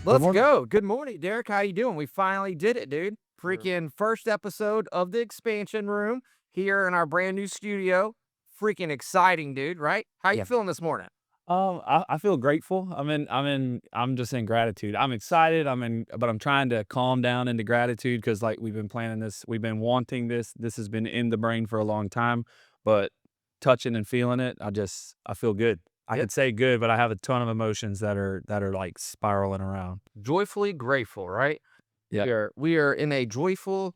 Good Let's morning. go. Good morning, Derek. How you doing? We finally did it, dude. Sure. Freaking first episode of the expansion room here in our brand new studio. Freaking exciting, dude, right? How you Yeah. feeling this morning? I feel grateful. I'm just in gratitude. I'm excited. But I'm trying to calm down into gratitude because like we've been planning this, we've been wanting this. This has been in the brain for a long time, but touching and feeling it, I feel good. I Yep. could say good, but I have a ton of emotions that are like spiraling around. Joyfully grateful, right? Yeah. We are in a joyful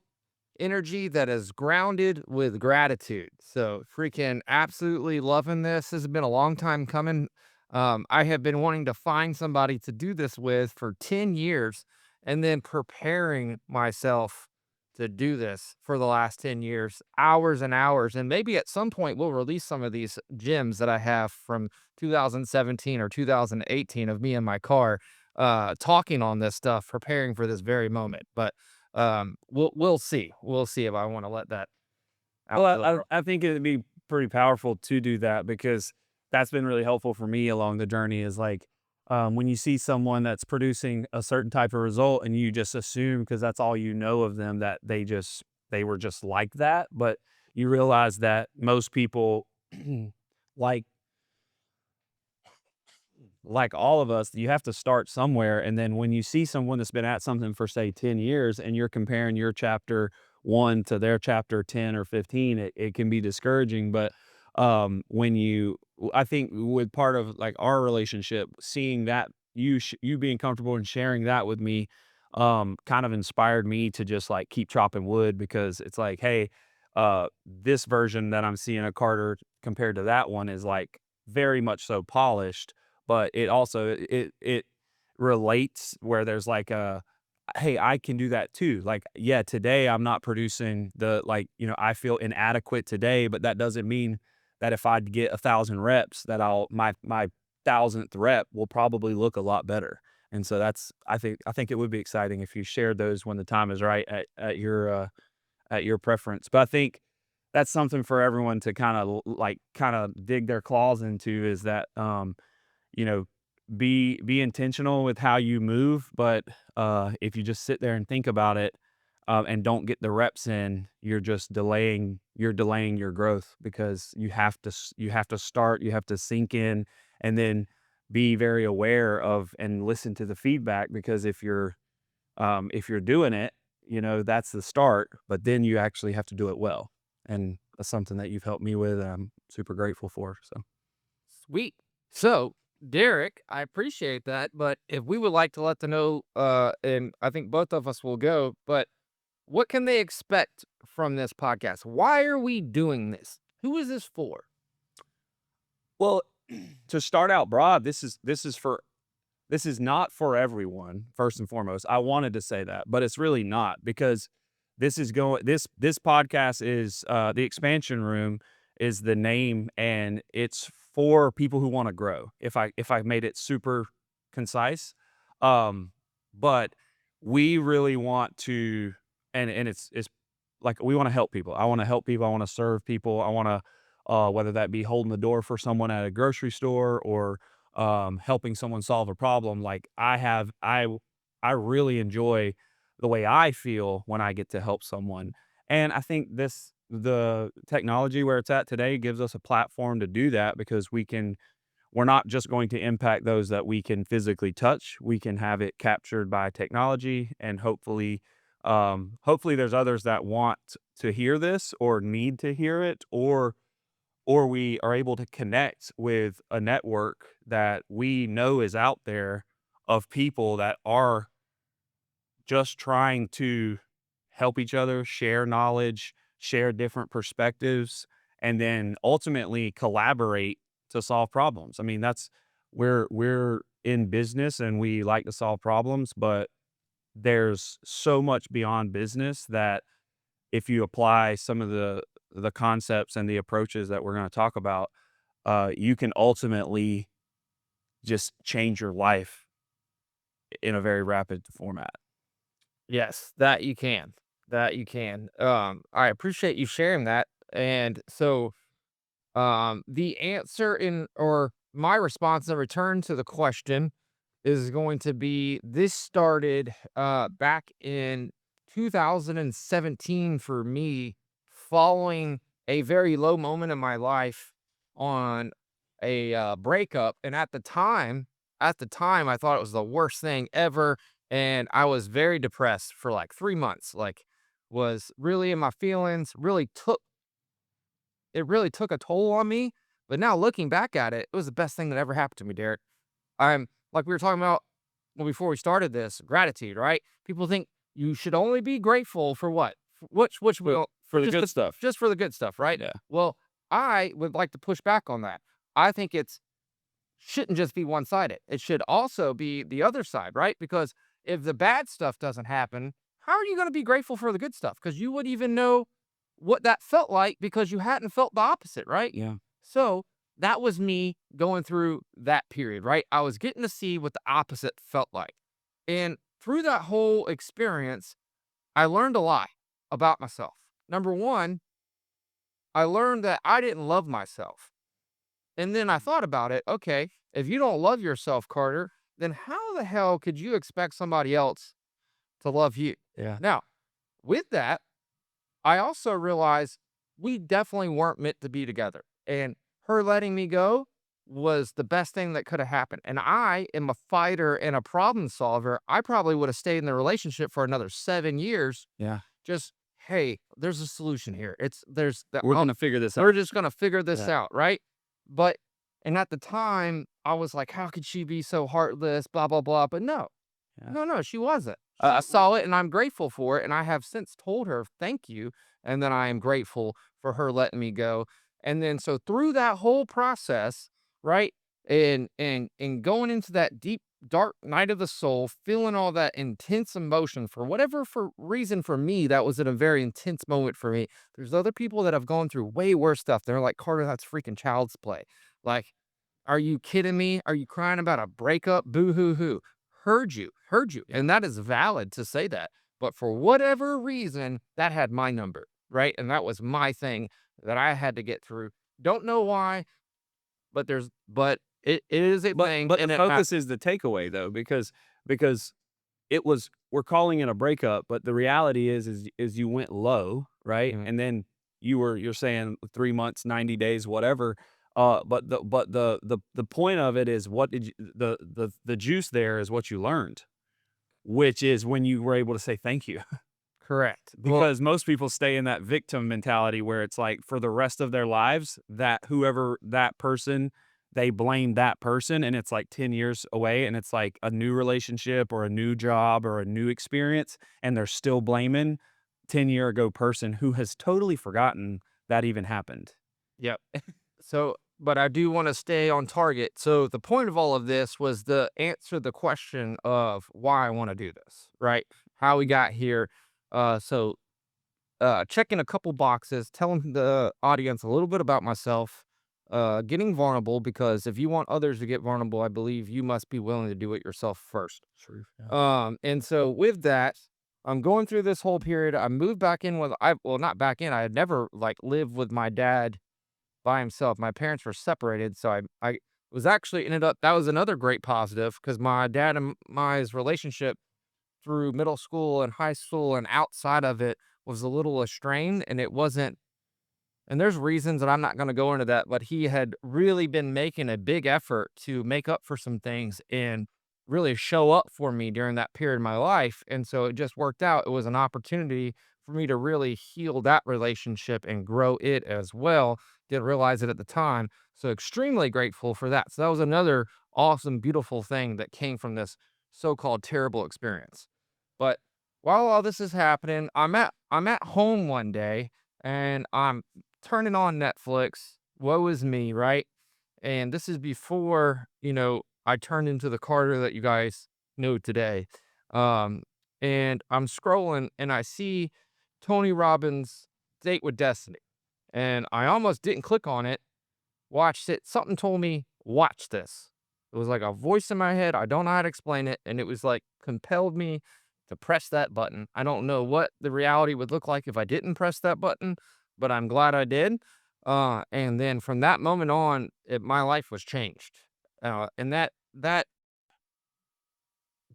energy that is grounded with gratitude. So freaking absolutely loving this. This has been a long time coming. I have been wanting to find somebody to do this with for 10 years and then preparing myself to do this for the last 10 years, hours and hours. And maybe at some point we'll release some of these gems that I have from 2017 or 2018 of me in my car talking on this stuff, preparing for this very moment. But we'll see. We'll see if I wanna let that out Well, to the world. I think it'd be pretty powerful to do that because that's been really helpful for me along the journey is like, when you see someone that's producing a certain type of result and you just assume because that's all you know of them that they were just like that, but you realize that most people like like all of us, you have to start somewhere. And then when you see someone that's been at something for say 10 years and you're comparing your chapter one to their chapter 10 or 15, it can be discouraging. But when I think with part of like our relationship, seeing that you being comfortable and sharing that with me, kind of inspired me to just like keep chopping wood because it's like, hey, this version that I'm seeing of Carter compared to that one is like very much so polished, but it also it relates where there's like a, "Hey, I can do that too." Like, yeah, today I'm not producing the like, I feel inadequate today, but that doesn't mean that if I get 1,000 reps that my 1,000th rep will probably look a lot better. And so that's I think it would be exciting if you shared those when the time is right at your preference. But I think that's something for everyone to kinda dig their claws into is that, you know, be intentional with how you move, but, if you just sit there and think about it, and don't get the reps in, you're delaying your growth because you have to start, you have to sink in, and then be very aware of and listen to the feedback because if you're doing it, that's the start, but then you actually have to do it well, and that's something that you've helped me with, and I'm super grateful for, so. Sweet. So, Derek, I appreciate that, but if we would like to let them know, and I think both of us will go, but what can they expect from this podcast? Why are we doing this? Who is this for? Well, to start out broad, this is not for everyone, first and foremost. I wanted to say that, but it's really not because this podcast is the expansion room is the name and it's for people who want to grow. If I made it super concise. But we really want to and it's like we want to help people. I want to help people, I want to serve people. I want to whether that be holding the door for someone at a grocery store or helping someone solve a problem. Like I really enjoy the way I feel when I get to help someone. And I think the technology where it's at today gives us a platform to do that because we're not just going to impact those that we can physically touch. We can have it captured by technology and hopefully there's others that want to hear this or need to hear it or we are able to connect with a network that we know is out there of people that are just trying to help each other, share knowledge, share different perspectives, and then ultimately collaborate to solve problems. I mean, that's we're in business and we like to solve problems, but there's so much beyond business that if you apply some of the concepts and the approaches that we're going to talk about, you can ultimately just change your life in a very rapid format. Yes, that you can. That you can. I appreciate you sharing that. And so, the answer in or my response in return to the question is going to be this started back in 2017 for me, following a very low moment in my life on a breakup. And at the time, I thought it was the worst thing ever, and I was very depressed for like 3 months. Like, was really in my feelings. Really took a toll on me. But now looking back at it, it was the best thing that ever happened to me, Derek. I'm like we were talking about before we started this, gratitude, right? People think you should only be grateful for what? Which For, will for the just good stuff. just for the good stuff, right? Yeah. Well, I would like to push back on that. I think it's shouldn't just be one-sided. It should also be the other side, right? Because if the bad stuff doesn't happen, how are you going to be grateful for the good stuff? Because you wouldn't even know what that felt like because you hadn't felt the opposite, right? Yeah. So that was me going through that period, right? I was getting to see what the opposite felt like. And through that whole experience, I learned a lot about myself. Number one, I learned that I didn't love myself. And then I thought about it. Okay, if you don't love yourself, Carter, then how the hell could you expect somebody else to love you? Yeah. Now, with that, I also realized we definitely weren't meant to be together. And her letting me go was the best thing that could have happened. And I am a fighter and a problem solver. I probably would have stayed in the relationship for another 7 years. Yeah. Just, hey, there's a solution here. We're gonna figure this out. We're just gonna figure this Yeah. out, right? But and at the time, I was like, how could she be so heartless? Blah blah blah. But no, Yeah. no, she wasn't. Uh, She saw it, and I'm grateful for it. And I have since told her thank you, and then I am grateful for her letting me go. And then so through that whole process, right, and going into that deep dark night of the soul, feeling all that intense emotion for whatever for reason for me, that was in a very intense moment for me. There's other people that have gone through way worse stuff. They're like, Carter, that's freaking child's play. Like, are you kidding me? Are you crying about a breakup? Boo hoo hoo. Heard you. yeah. And that is valid to say that. But for whatever reason, that had my number, right? And that was my thing that I had to get through. Don't know why, but it is a thing. But And the focus is the takeaway though, because it was we're calling it a breakup, but the reality is you went low, right? Mhm. And then you're saying 3 months, 90 days, whatever. But the point of it is what did you the juice there is what you learned, which is when you were able to say thank you. Correct. Well, Because most people stay in that victim mentality where it's like for the rest of their lives, that whoever that person, they blame that person and it's like 10 years away and it's like a new relationship or a new job or a new experience and they're still blaming 10-year ago person who has totally forgotten that even happened. yep. So, but I do want to stay on target. So the point of all of this was to answer the question of why I want to do this, right? How we got here. Checking a couple boxes, telling the audience a little bit about myself, getting vulnerable because if you want others to get vulnerable, I believe you must be willing to do it yourself first. True. Yeah. And so with that, I'm going through this whole period. I moved back in with well, not back in. I had never like lived with my dad by himself. My parents were separated, so I was actually ended up that was another great positive because my dad and my relationship through middle school and high school and outside of it was a little strained, and it wasn't. And there's reasons, and I'm not going to go into that, but he had really been making a big effort to make up for some things and really show up for me during that period of my life. And so it just worked out. It was an opportunity for me to really heal that relationship and grow it as well. Didn't realize it at the time. So extremely grateful for that. So that was another awesome, beautiful thing that came from this so-called terrible experience. But while all this is happening, I'm at home one day and I'm turning on Netflix. Woe is me, right? And this is before, I turned into the Carter that you guys know today. Um, and I'm scrolling and I see Tony Robbins' Date with Destiny. And I almost didn't click on it, watched it. Something told me, watch this. It was like a voice in my head. I don't know how to explain it. And it was like compelled me to press that button. I don't know what the reality would look like if I didn't press that button, but I'm glad I did. And then from that moment on, my life was changed. And that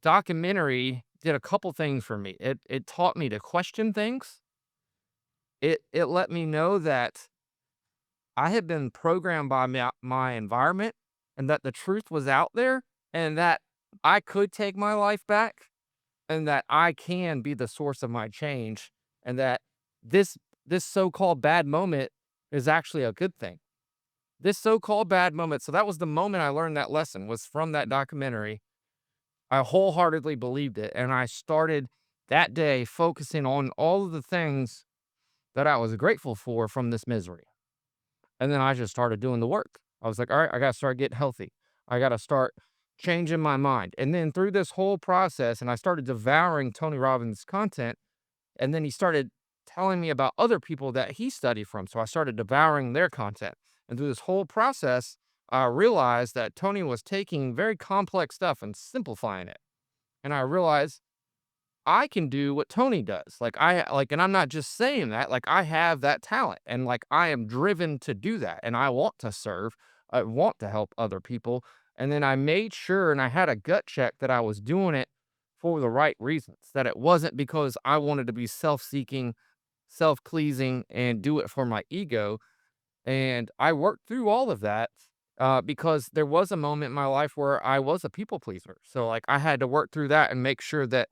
documentary did a couple things for me. It taught me to question things. It let me know that I had been programmed by my environment, and that the truth was out there, and that I could take my life back, and that I can be the source of my change, and that this this so-called bad moment is actually a good thing. This so-called bad moment. So that was the moment I learned that lesson, was from that documentary. I wholeheartedly believed it, and I started that day focusing on all of the things that I was grateful for from this misery. And then I just started doing the work. I was like, all right, I got to start getting healthy. I got to start changing my mind. And then through this whole process, and I started devouring Tony Robbins' content. And then he started telling me about other people that he studied from. So I started devouring their content. And through this whole process, I realized that Tony was taking very complex stuff and simplifying it. And I realized I can do what Tony does. And I'm not just saying that, like, I have that talent, and like I am driven to do that, and I want to serve. I want to help other people. And then I made sure, and I had a gut check that I was doing it for the right reasons, that it wasn't because I wanted to be self-seeking, self-pleasing, and do it for my ego. And I worked through all of that, because there was a moment in my life where I was a people pleaser. So like I had to work through that and make sure that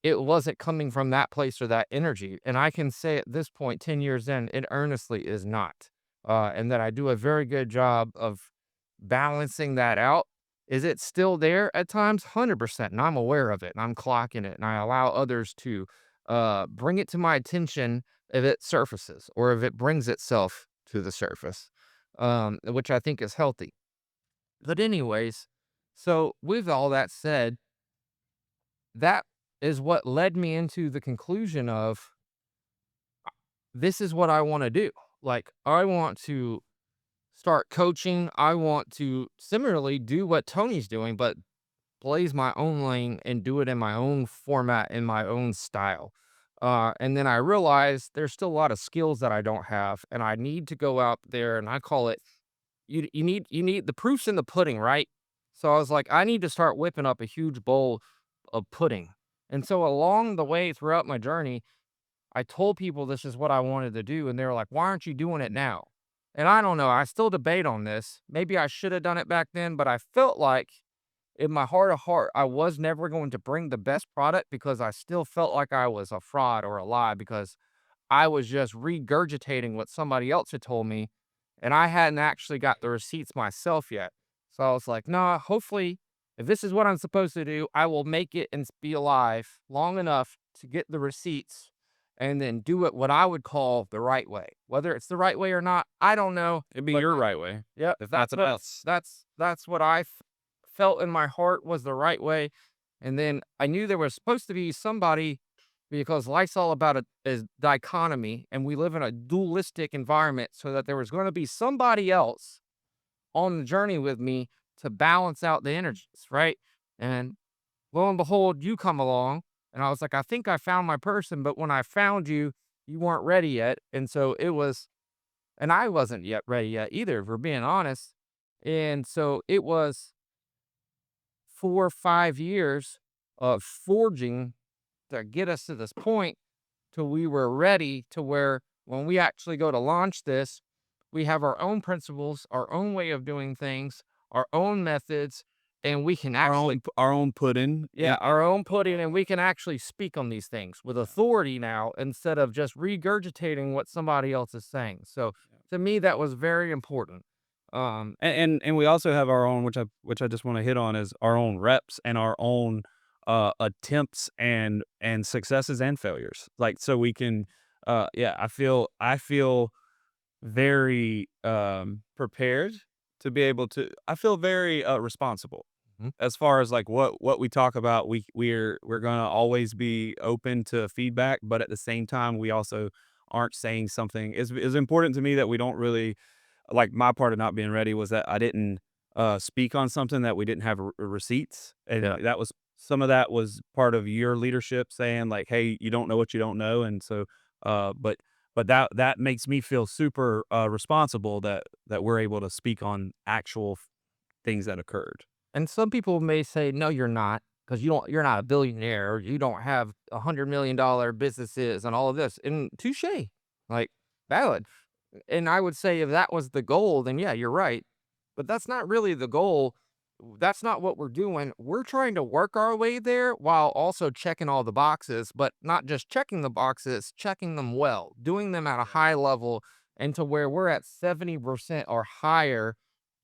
it wasn't coming from that place or that energy. And I can say at this point, 10 years in, it earnestly is not. And that I do a very good job of balancing that out. Is it still there at times? 100%. And I'm aware of it, and I'm clocking it. And I allow others to bring it to my attention if it surfaces, or if it brings itself to the surface, which I think is healthy. But, anyways, so with all that said, that is what led me into the conclusion of, this is what I want to do. Like, I want to start coaching. I want to similarly do what Tony's doing, but blaze my own lane and do it in my own format, in my own style. And then I realized there's still a lot of skills that I don't have, and I need to go out there, and I call it, you need the proofs in the pudding, right? So I was like, I need to start whipping up a huge bowl of pudding. And so along the way throughout my journey, I told people this is what I wanted to do, and they were like, "Why aren't you doing it now?" And I don't know. I still debate on this. Maybe I should have done it back then, but I felt like in my heart of heart, I was never going to bring the best product, because I still felt like I was a fraud or a lie, because I was just regurgitating what somebody else had told me, and I hadn't actually got the receipts myself yet. So I was like, nah, hopefully, if this is what I'm supposed to do, I will make it and be alive long enough to get the receipts, and then do it what I would call the right way. Whether it's the right way or not, I don't know. It'd be But your right way. yeah, If nothing else. that's what I felt in my heart was the right way. And then I knew there was supposed to be somebody, because life's all about a dichotomy, and we live in a dualistic environment, so that there was going to be somebody else on the journey with me to balance out the energies, right? And lo and behold, you come along, and I was like, I think I found my person, but when I found you, you weren't ready yet. And so it was, and I wasn't yet ready yet either, if we're being honest. And so it was 4 or 5 years of forging to get us to this point, till we were ready, to where when we actually go to launch this, we have our own principles, our own way of doing things, our own methods, and we can actually, Our own pudding. yeah, our own pudding, and we can actually speak on these things with authority now, instead of just regurgitating what somebody else is saying. So to me, that was very important. And we also have our own, which I just want to hit on, is our own reps and our own attempts and successes and failures. Like, so we can yeah, I feel very prepared to be able to, I feel very responsible Mhm. as far as like what we talk about. We're going to always be open to feedback, but at the same time we also aren't saying something. Is important to me that we don't really, like, my part of not being ready was that I didn't speak on something that we didn't have receipts, and Yeah. that was, some of that was part of your leadership saying like, "Hey, you don't know what you don't know," and so, but that makes me feel super responsible that we're able to speak on actual things that occurred. And some people may say, no, you're not. because you're not a billionaire, or you don't have $100 million businesses and all of this. And touche, like valid. And I would say if that was the goal, then yeah, you're right. But that's not really the goal. That's not what we're doing. We're trying to work our way there while also checking all the boxes, but not just checking the boxes, checking them well, doing them at a high level, and to where we're at 70% or higher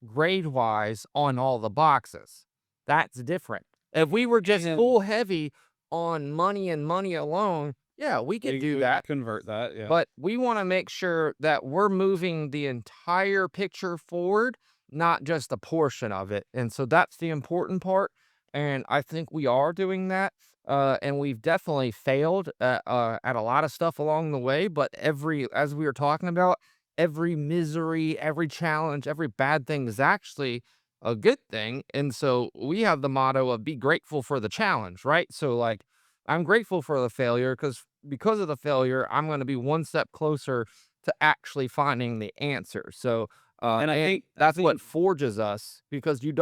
grade wise on all the boxes. That's different. If we were just And full heavy on money and money alone, yeah, we could do we could that. convert that. Yeah. But we want to make sure that we're moving the entire picture forward, not just a portion of it. And so that's the important part. And I think we are doing that. And we've definitely failed at a lot of stuff along the way. But as we were talking about, every misery, every challenge, every bad thing is actually a good thing. And so we have the motto of be grateful for the challenge, right? So, like, I'm grateful for the failure because of the failure, I'm going to be one step closer to actually finding the answer. So, And and that's what forges us, because you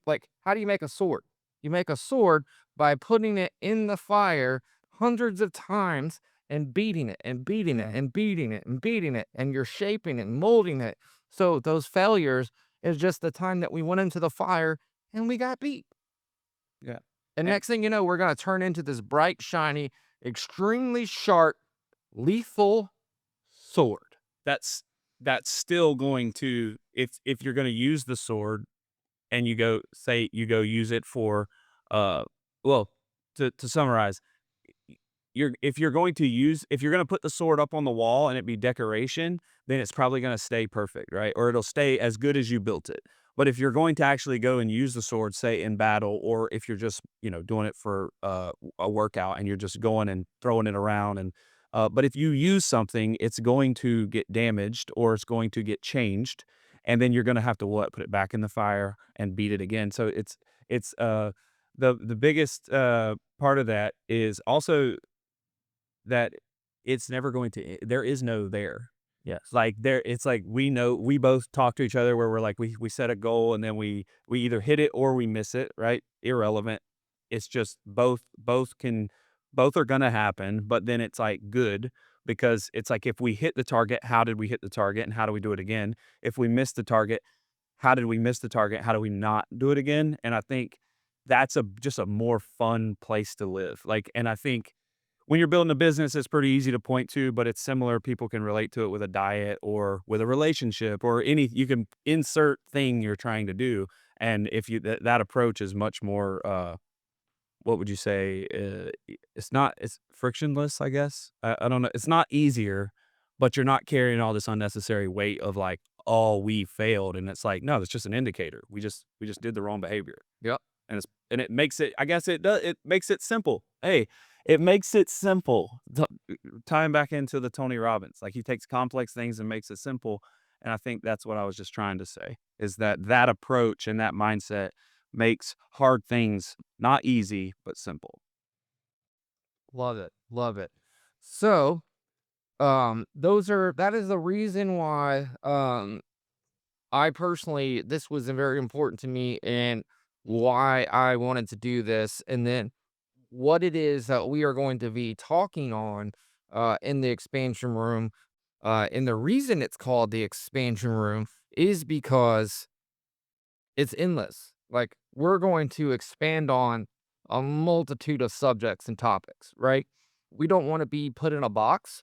like, how do you make a sword? You make a sword by putting it in the fire hundreds of times and beating it and beating it and beating it and beating it, and you're shaping it and molding it. So those failures is just the time that we went into the fire and we got beat. yeah. And And next thing you know, we're gonna turn into this bright, shiny, extremely sharp, lethal sword. that's still going to, if you're going to use the sword and you go use it for uh well, to summarize, if you're going to put the sword up on the wall and it be decoration, then it's probably going to stay perfect, right? Or it'll stay as good as you built it. But if you're going to actually go and use the sword, say in battle, or if you're just, doing it for a workout and you're just going and throwing it around, and but if you use something, it's going to get damaged or it's going to get changed, and then you're going to have to put it back in the fire and beat it again. So it's the biggest part of that is also that it's never going to there is no there. Yes. Like, it's like we both talk to each other where we're like, we set a goal and then we either hit it or we miss it, right? Irrelevant. It's just both are gonna happen, but then it's like good because it's like if we hit the target, how did we hit the target and how do we do it again? If we miss the target, how did we miss the target? How do we not do it again? And I think that's just a more fun place to live. Like, and I think when you're building a business, it's pretty easy to point to, but it's similar. People can relate to it with a diet or with a relationship or you can insert thing you're trying to do. And if that approach is much more, what would you say? It's frictionless, I guess. I don't know. It's not easier, but you're not carrying all this unnecessary weight of like, oh, we failed. And it's like, no, that's just an indicator. We just did the wrong behavior. Yep. And it makes it, I guess it makes it simple. Hey, it makes it simple. Tying back into the Tony Robbins, like he takes complex things and makes it simple. And I think that's what I was just trying to say is that approach and that mindset makes hard things not easy, but simple. Love it. Love it. So, that is the reason why, I personally, this was very important to me and why I wanted to do this. And then what it is that we are going to be talking on, in the expansion room. And the reason it's called the expansion room is because it's endless. Like, we're going to expand on a multitude of subjects and topics, right? We don't want to be put in a box.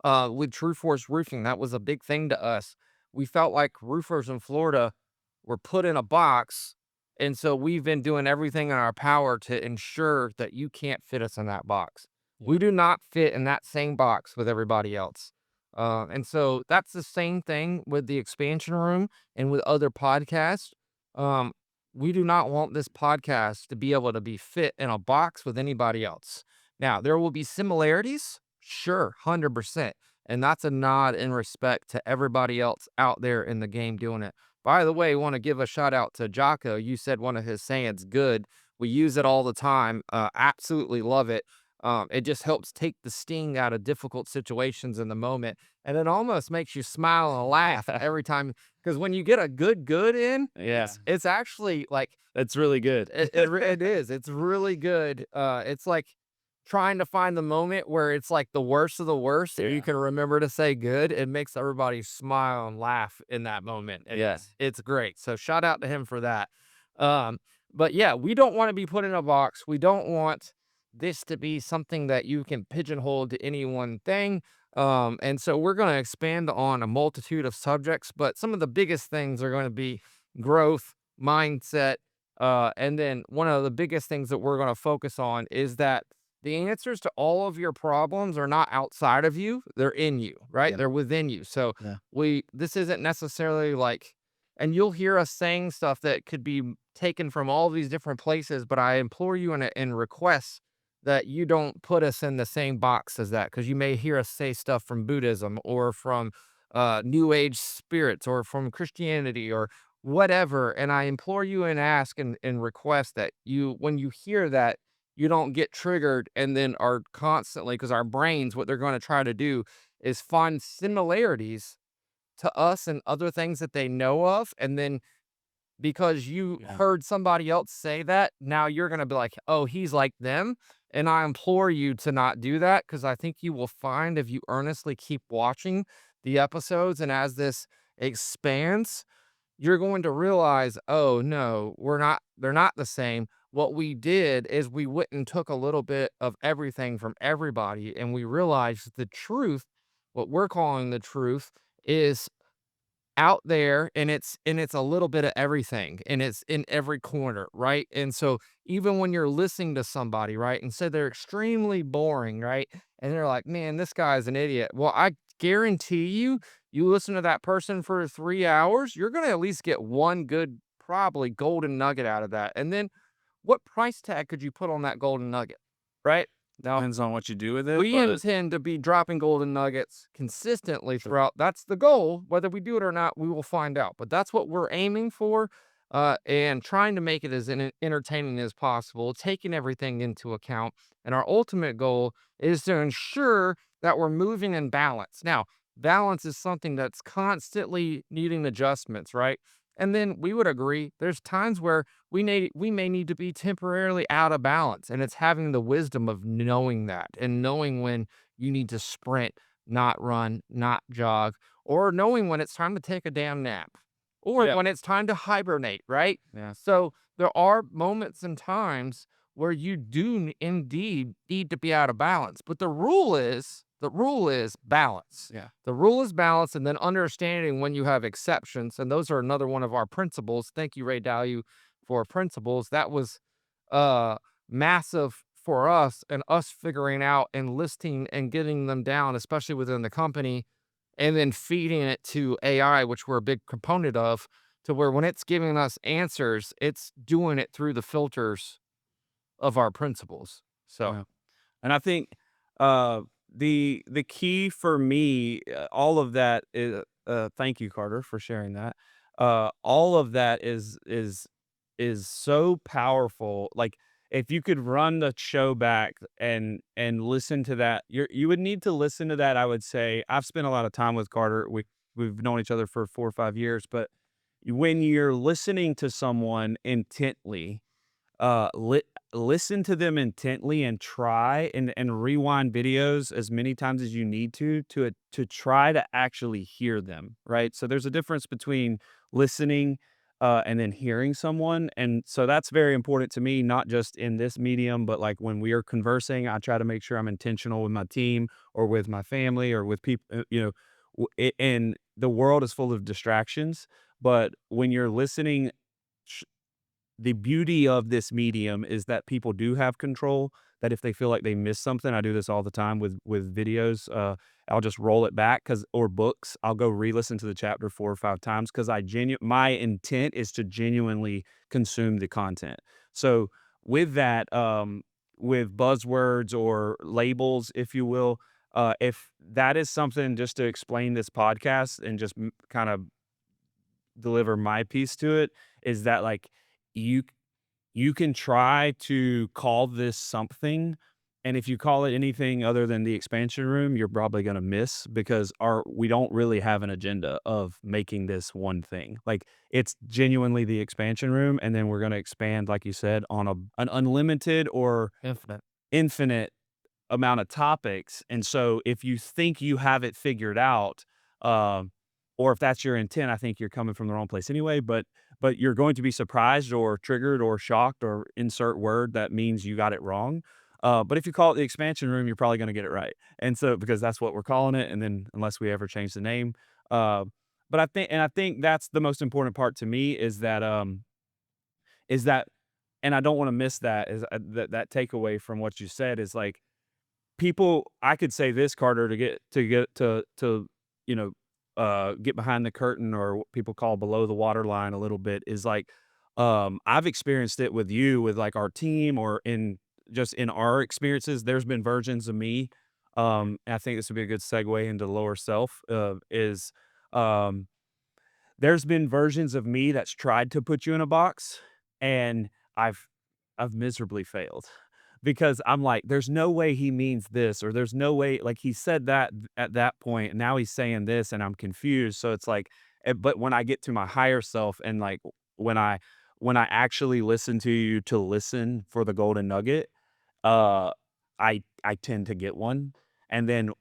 With True Force Roofing, that was a big thing to us. We felt like roofers in Florida were put in a box, and so we've been doing everything in our power to ensure that you can't fit us in that box. Yeah. We do not fit in that same box with everybody else. And so that's the same thing with the expansion room and with other podcasts. Um, we do not want this podcast to be able to be fit in a box with anybody else. Now, there will be similarities, sure, 100%. And that's a nod in respect to everybody else out there in the game doing it. By the way, want to give a shout out to Jocko. You said one of his sayings, good. We use it all the time. Absolutely love it. It just helps take the sting out of difficult situations in the moment. And it almost makes you smile and laugh every time because when you get a good in, Yeah. it's actually like That's really good. it is. It's really good. It's like trying to find the moment where it's like the worst of the worst, and you Yeah. can remember to say good. It makes everybody smile and laugh in that moment. And Yeah. it's great. So shout out to him for that. Um, but yeah, we don't want to be put in a box. We don't want this to be something that you can pigeonhole to any one thing. And so we're going to expand on a multitude of subjects, but some of the biggest things are going to be growth, mindset, and then one of the biggest things that we're going to focus on is that the answers to all of your problems are not outside of you, they're in you, right? Yeah. They're within you. So Yeah. this isn't necessarily like, and you'll hear us saying stuff that could be taken from all these different places, but I implore you and request that you don't put us in the same box as that, because you may hear us say stuff from Buddhism or from New Age spirits or from Christianity or whatever. And I implore you and ask and request that you, when you hear that, you don't get triggered and then are constantly, because our brains, what they're going to try to do is find similarities to us and other things that they know of. And then because you Yeah. heard somebody else say that, now you're going to be like, oh, he's like them. And I implore you to not do that, because I think you will find if you earnestly keep watching the episodes and as this expands, you're going to realize, oh no, they're not the same. What we did is we went and took a little bit of everything from everybody, and we realized the truth, what we're calling the truth, is out there, and it's a little bit of everything, and it's in every corner, right? And so even when you're listening to somebody, right, and say they're extremely boring, right, and they're like, man, this guy's an idiot. Well, I guarantee you, you listen to that person for 3 hours, you're gonna at least get one good, probably golden nugget out of that. And then what price tag could you put on that golden nugget, right? Now, Depends on what you do with it, we but intend to be dropping golden nuggets consistently throughout. That's the goal. Whether we do it or not, we will find out. But that's what we're aiming for, and trying to make it as entertaining as possible, taking everything into account. And our ultimate goal is to ensure that we're moving in balance. Now, balance is something that's constantly needing adjustments, right? And then we would agree there's times where we may need to be temporarily out of balance, and it's having the wisdom of knowing that and knowing when you need to sprint, not run, not jog, or knowing when it's time to take a damn nap or yeah. when it's time to hibernate, right? Yeah. So there are moments and times where you do indeed need to be out of balance, but the rule is balance. Yeah. The rule is balance, and then understanding when you have exceptions. And those are another one of our principles. Thank you, Ray Dalio, for principles. That was uh massive for us, and us figuring out and listing and getting them down, especially within the company, and then feeding it to AI, which we're a big component of, to where when it's giving us answers, it's doing it through the filters of our principles. So Yeah. And I think the key for me, all of that is thank you, Carter, for sharing that. All of that is so powerful. Like if you could run the show back and listen to that, you would need to listen to that. I would say I've spent a lot of time with Carter. We've known each other for 4 or 5 years, but when you're listening to someone intently, uh, li listen to them intently and try and rewind videos as many times as you need to try to actually hear them, right? So there's a difference between listening, and then hearing someone, and so that's very important to me, not just in this medium, but, like, when we are conversing, I try to make sure I'm intentional with my team or with my family or with people, and the world is full of distractions, but when you're listening, the beauty of this medium is that people do have control, that if they feel like they missed something, I do this all the time with videos, I'll just roll it back, cause or books, I'll go re-listen to the chapter 4 or 5 times, 'cause my intent is to genuinely consume the content. So, with that, with buzzwords or labels, if you will, if that is something just to explain this podcast and just kinda deliver my piece to it, is that, like, you you can try to call this something And if you call it anything other than the expansion room, you're probably gonna miss because we don't really have an agenda of making this one thing. Like, it's genuinely the expansion room, and then we're gonna expand, like you said, on an unlimited or Infinite. infinite amount of topics. And so if you think you have it figured out, um, or if that's your intent, I think you're coming from the wrong place anyway. But you're going to be surprised or triggered or shocked or insert word that means you got it wrong. But if you call it the expansion room, you're probably going to get it right. And so because that's what we're calling it, and then unless we ever change the name, uh, but I think that's the most important part to me is that, and I don't want to miss that is that takeaway from what you said is like people. I could say this, Carter, to you know get behind the curtain, or what people call below the waterline a little bit, is like I've experienced it with you, with like our team, or in just in our experiences. There's been versions of me. And I think this would be a good segue into lower self. Is um There's been versions of me that's tried to put you in a box, and I've I've miserably failed because I'm like, "There's no way he means this," or "There's no way," like, he said that at that point, and now he's saying this, and I'm confused. So it's like, but when I get to my higher self, and, like, when I actually listen to you to listen for the golden nugget, uh, I tend to get one. And then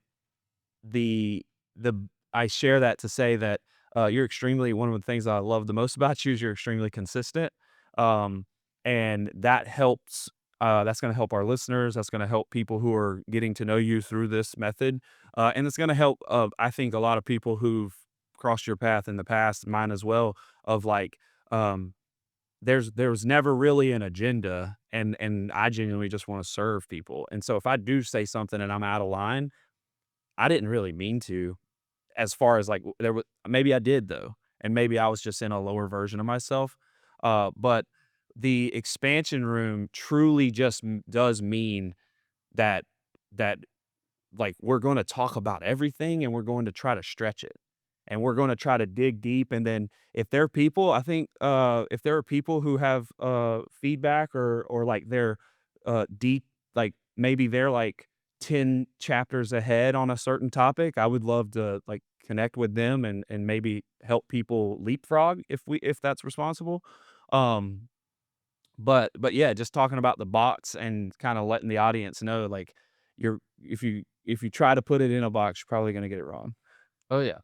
the the I share that to say that, you're extremely one of the things I love the most about you is you're extremely consistent, um, and that helps, that's gonna help our listeners, that's gonna help people who are getting to know you through this method, and it's gonna help, I think, a lot of people who've crossed your path in the past, mine as well, of like, um, there was never really an agenda, and I genuinely just wanna serve people. And so if I do say something and I'm out of line, I didn't really mean to, as far as, like, there was maybe I did though, and maybe I was just in a lower version of myself, but the expansion room truly just does mean that that like, we're gonna talk about everything, and we're going to try to stretch it, and we're gonna try to dig deep. And then if there are people, I think, if there are people who have, feedback, or, like, they're, deep, like, maybe they're, like, 10 chapters ahead on a certain topic, I would love to, like, connect with them, and maybe help people leapfrog if that's responsible. Um, but yeah, just talking about the box and kinda letting the audience know, like, you're if you try to put it in a box, you're probably gonna get it wrong. Oh, yeah.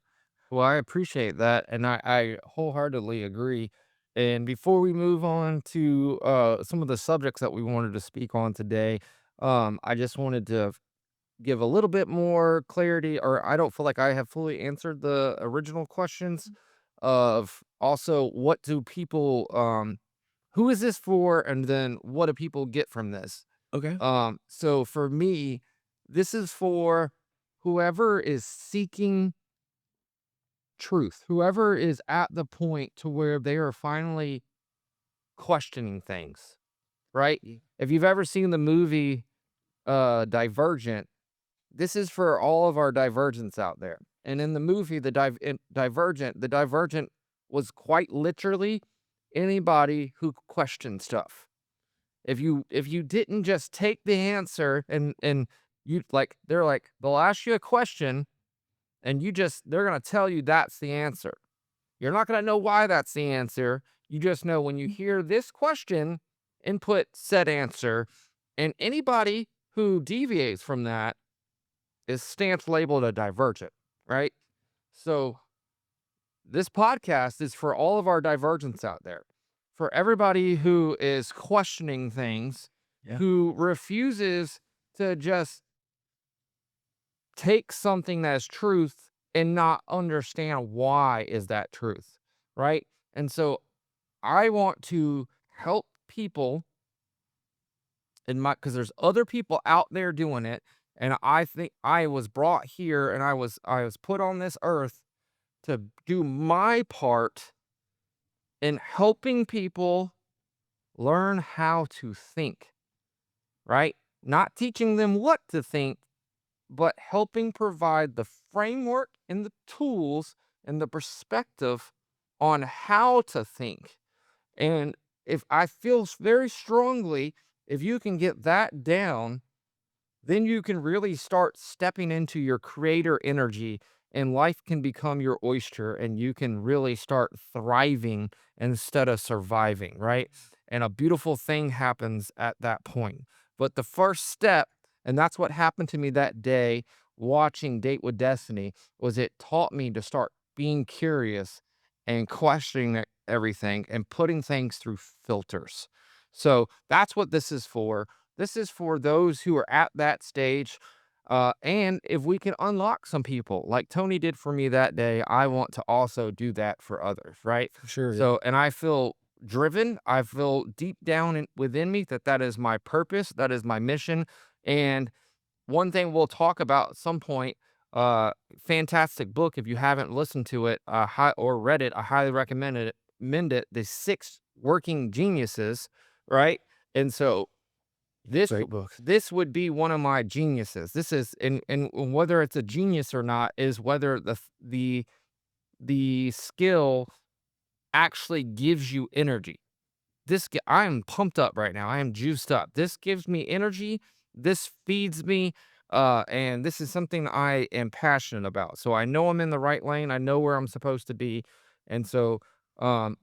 Well, I appreciate that, and I wholeheartedly agree. And before we move on to some of the subjects that we wanted to speak on today, I just wanted to give a little bit more clarity, or I don't feel like I have fully answered the original questions of also what do people, who is this for, and then what do people get from this? Okay. So for me, this is for whoever is seeking truth, whoever is at the point to where they are finally questioning things, right? If you've ever seen the movie Divergent, this is for all of our divergents out there. And in the movie the Divergent was quite literally anybody who questioned stuff. If you didn't just take the answer, and you like, they'll ask you a question, and they're gonna tell you that's the answer. You're not gonna know why that's the answer. You just know when you hear this question, input said answer, and anybody who deviates from that is stamped labeled a divergent, right? So this podcast is for all of our divergents out there, for everybody who is questioning things, Yeah. who refuses to just take something that's truth and not understand why is that truth, right? And so I want to help people in my, because there's other people out there doing it, and I think I was brought here, and I was put on this earth to do my part in helping people learn how to think, right? Not teaching them what to think, but helping provide the framework and the tools and the perspective on how to think. And if I feel very strongly, if you can get that down, then you can really start stepping into your creator energy, and life can become your oyster, and you can really start thriving instead of surviving, right? And a beautiful thing happens at that point. But the first step, and that's what happened to me that day watching Date with Destiny, was it taught me to start being curious and questioning everything and putting things through filters. So that's what this is for. This is for those who are at that stage. And if we can unlock some people like Tony did for me that day, I want to also do that for others, right? For sure. Yeah. So, and I feel driven. I feel deep down within me that that is my purpose, that is my mission. And one thing we'll talk about at some point, fantastic book. If you haven't listened to it, or read it, I highly recommend it. Mend it. The Six Working Geniuses, right? And so Great book. this would be one of my geniuses. This is, and whether it's a genius or not is whether the skill actually gives you energy. I am pumped up right now. I am juiced up. This gives me energy. This feeds me. And this is something I am passionate about. So I know I'm in the right lane. I know where I'm supposed to be. And so, um,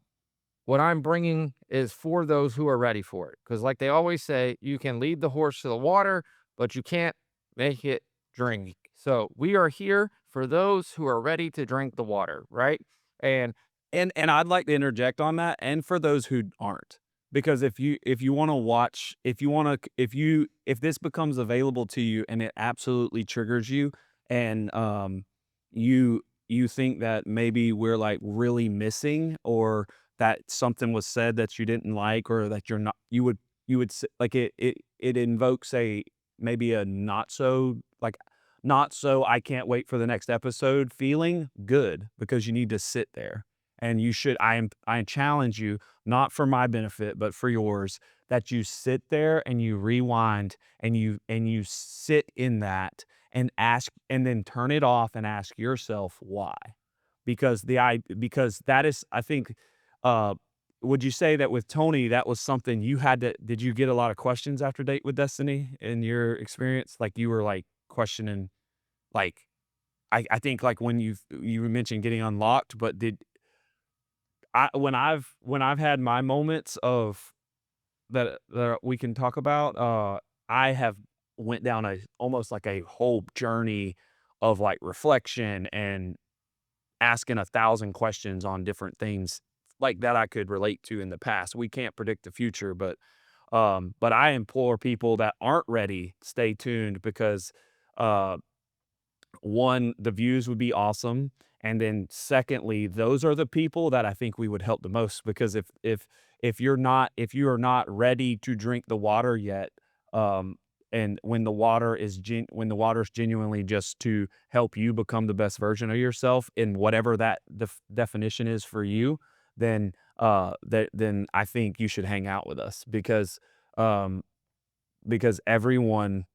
what I'm bringing is for those who are ready for it. Because, like they always say, you can lead the horse to the water, but you can't make it drink. So, we are here for those who are ready to drink the water, right? And And I'd like to interject on that, and for those who aren't, because if you want to watch, if you want to, if this becomes available to you and it absolutely triggers you, and you think that maybe we're like really missing, or that something was said that you didn't like, or that you're not, you would like it invokes a maybe a not so like not so I can't wait for the next episode feeling good, because you need to sit there, and you should, I challenge you, not for my benefit but for yours, that you sit there and you rewind, and you sit in that, and ask, and then turn it off and ask yourself why. Because because that is, I think, uh would you say that with Tony, that was something you had to, did you get a lot of questions after Date with Destiny in your experience? Like, you were like questioning, like, I think, like, when you mentioned getting unlocked, but did when I've had my moments of that we can talk about, I have went down a almost like a whole journey of, like, reflection and asking 1,000 questions on different things, like, that I could relate to in the past. We can't predict the future, but I implore people that aren't ready, stay tuned, because, uh one, the views would be awesome, and then secondly, those are the people that I think we would help the most, because if you're not, if you are not ready to drink the water yet, um, and when the water is when the water is genuinely just to help you become the best version of yourself in whatever that definition is for you, then then I think you should hang out with us, um because everyone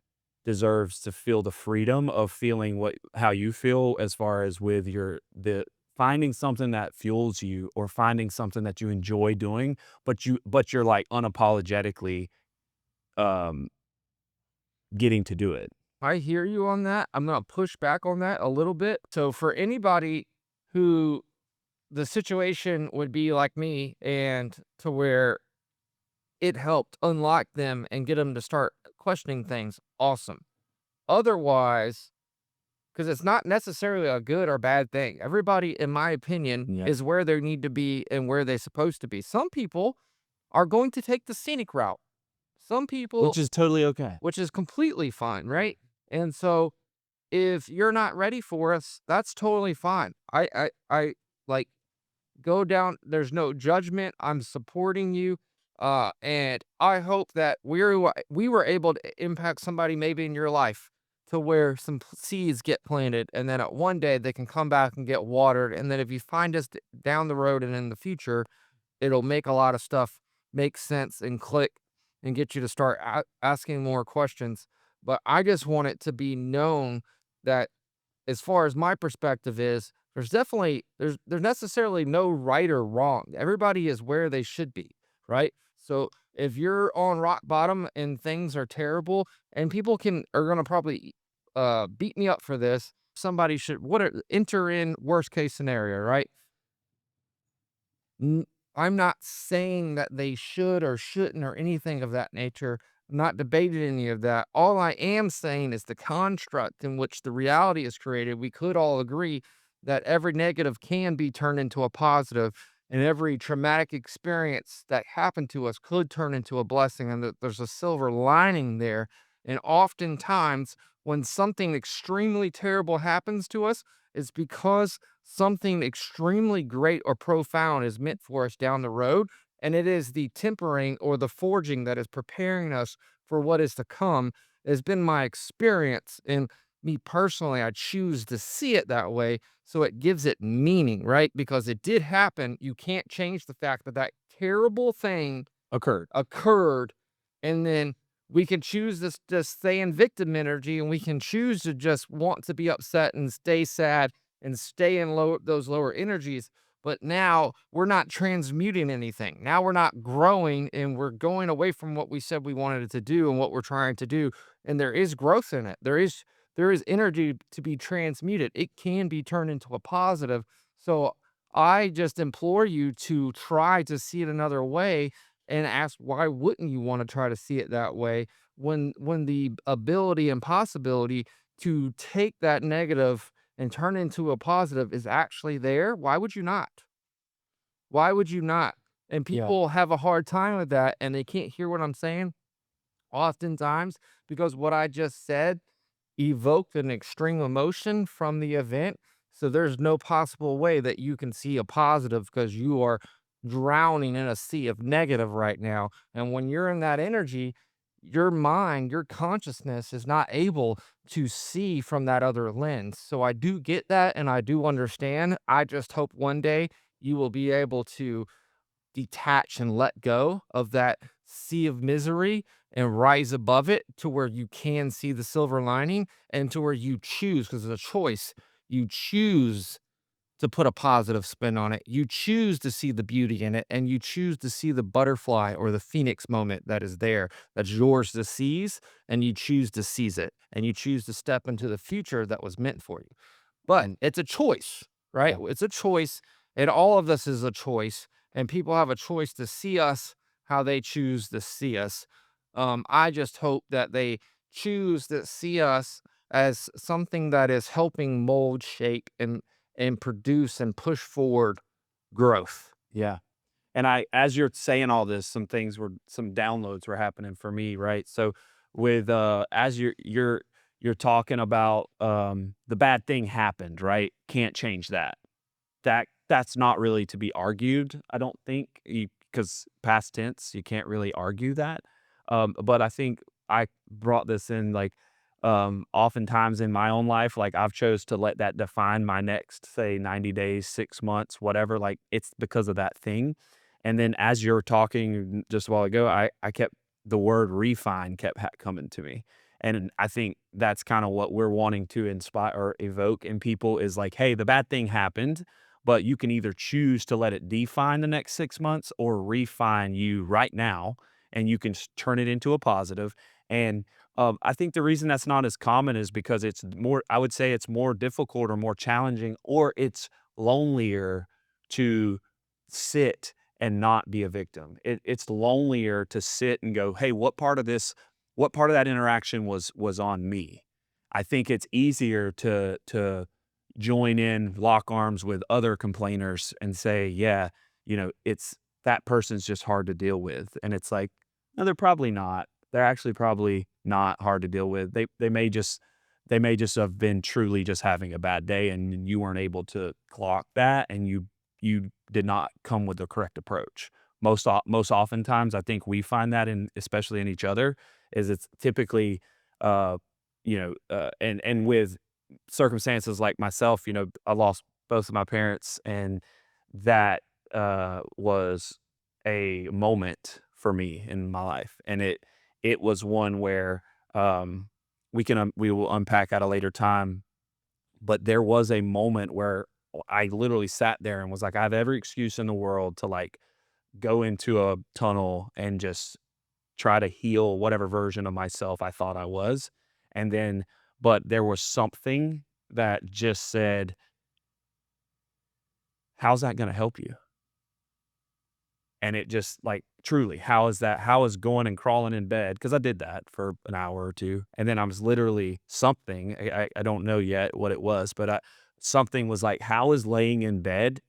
deserves to feel the freedom of feeling what how you feel, as far as with your the finding something that fuels you, or finding something that you enjoy doing, but you're like unapologetically um getting to do it. I hear you on that. I'm gonna push back on that a little bit. So for anybody who the situation would be like me, and to where it helped unlock them and get them to start questioning things, awesome. Otherwise, because it's not necessarily a good or bad thing. Everybody, in my opinion, Yeah. is where they need to be and where they're supposed to be. Some people are going to take the scenic route. Some Which people, is totally okay. which is completely fine, right? And so if you're not ready for us, that's totally fine. I like go down. There's no judgment. I'm supporting you. And I hope that we were able to impact somebody maybe in your life to where some seeds get planted, and then at one day they can come back and get watered. And then if you find us down the road and in the future, it'll make a lot of stuff make sense and click and get you to start asking more questions. But I just want it to be known that, as far as my perspective is, there's necessarily no right or wrong. Everybody is where they should be, right? So If you're on rock bottom and things are terrible, and people are gonna probably beat me up for this. Somebody should enter in worst case scenario, right? N I'm not saying that they should or shouldn't or anything of that nature. I'm not debating any of that. All I am saying is the construct in which the reality is created. We could all agree that every negative can be turned into a positive, and every traumatic experience that happened to us could turn into a blessing, and that there's a silver lining there. And oftentimes, when something extremely terrible happens to us, it's because something extremely great or profound is meant for us down the road. And it is the tempering or the forging that is preparing us for what is to come. Has been my experience. And me personally, I choose to see it that way. So it gives it meaning, right? Because it did happen. You can't change the fact that that terrible thing Occurred. occurred, and then we can choose this to stay in victim energy, and we can choose to just want to be upset and stay sad and stay in those lower energies. But now we're not transmuting anything. Now we're not growing, and we're going away from what we said we wanted it to do and what we're trying to do. And there is growth in it. There is energy to be transmuted. It can be turned into a positive. So I just implore you to try to see it another way and ask, why wouldn't you want to try to see it that way when the ability and possibility to take that negative and turn into a positive is actually there? Why would you not? Why would you not? And Yeah. people have a hard time with that, and they can't hear what I'm saying oftentimes, because what I just said evoked an extreme emotion from the event. So there's no possible way that you can see a positive because you are drowning in a sea of negative right now. And when you're in that energy, your mind, your consciousness is not able to see from that other lens. So I do get that and I do understand. I just hope one day you will be able to detach and let go of that sea of misery and rise above it to where you can see the silver lining, and to where you choose, because it's a choice, you choose to put a positive spin on it. You choose to see the beauty in it, and you choose to see the butterfly or the phoenix moment that is there, that's yours to seize, and you choose to seize it, and you choose to step into the future that was meant for you. But And it's a choice, right? yeah. It's a choice, and all of this is a choice, and people have a choice to see us how they choose to see us. I just hope that they choose to see us as something that is helping mold, shape, and produce and push forward growth. Yeah. And I, as you're saying all this, some downloads were happening for me, right? So with as you're talking about the bad thing happened, right? Can't change that. That's not really to be argued, I don't think, because past tense, you can't really argue that. But I think I brought this in like oftentimes in my own life, like I've chose to let that define my next, say, 90 days, 6 months, whatever. Like it's because of that thing. And then as you're talking just a while ago, I kept the word refine kept coming to me. And I think that's kind of what we're wanting to inspire or evoke in people is like, hey, the bad thing happened, but you can either choose to let it define the next 6 months or refine you right now, and you can turn it into a positive. And I think the reason that's not as common is because it's more, I would say it's more difficult or more challenging, or it's lonelier to sit and not be a victim. It's lonelier to sit and go, hey, what part of that interaction was on me? I think it's easier to join in, lock arms with other complainers and say, yeah, it's that person's just hard to deal with. And it's like, no, they're probably not. They're actually probably not hard to deal with. They may just have been truly just having a bad day and you weren't able to clock that and you did not come with the correct approach. Most oftentimes I think we find that in especially in each other is it's typically uh and with circumstances like myself, I lost both of my parents, and that was a moment for me in my life, and it was one where um, we will unpack at a later time. But there was a moment where I literally sat there and was like, I have every excuse in the world to like go into a tunnel and just try to heal whatever version of myself I thought I was. And then, but there was something that just said, how's that going to help you? And it just like truly, how is that? How is going and crawling in bed? Because I did that for an hour or two. And then I was literally something, I don't know yet what it was, but something was like, how is laying in bed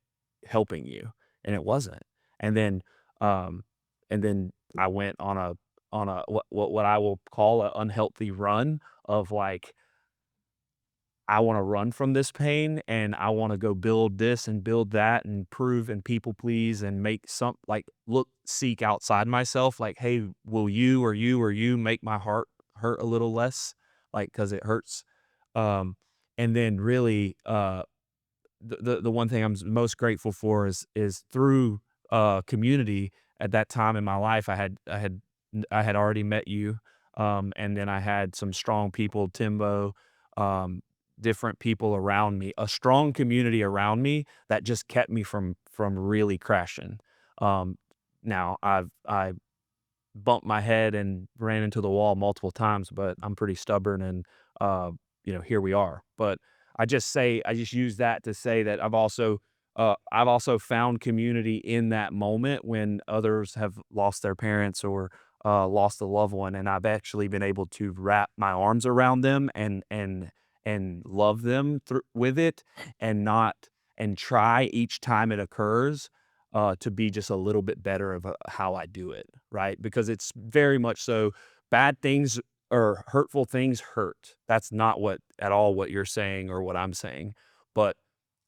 helping you? And it wasn't. And then, um, and then I went on a, what I will call an unhealthy run of like, I wanna run from this pain, and I wanna go build this and build that and prove and people please and make some like, seek outside myself, like, "Hey, will you or you or you make my heart hurt a little less?" Like, 'cause it hurts. And then really, the one thing I'm most grateful for is through, community at that time in my life, I had already met you, and then I had some strong people, Timbo, um, different people around me, a strong community around me that just kept me from really crashing. Um, now I bumped my head and ran into the wall multiple times, but I'm pretty stubborn and, here we are. But I just use that to say that I've also found community in that moment when others have lost their parents or, lost a loved one, and I've actually been able to wrap my arms around them and love them with it and not and try each time it occurs to be just a little bit better of how I do it, right? Because it's very much so bad things or hurtful things hurt. That's not what at all what you're saying or what I'm saying. But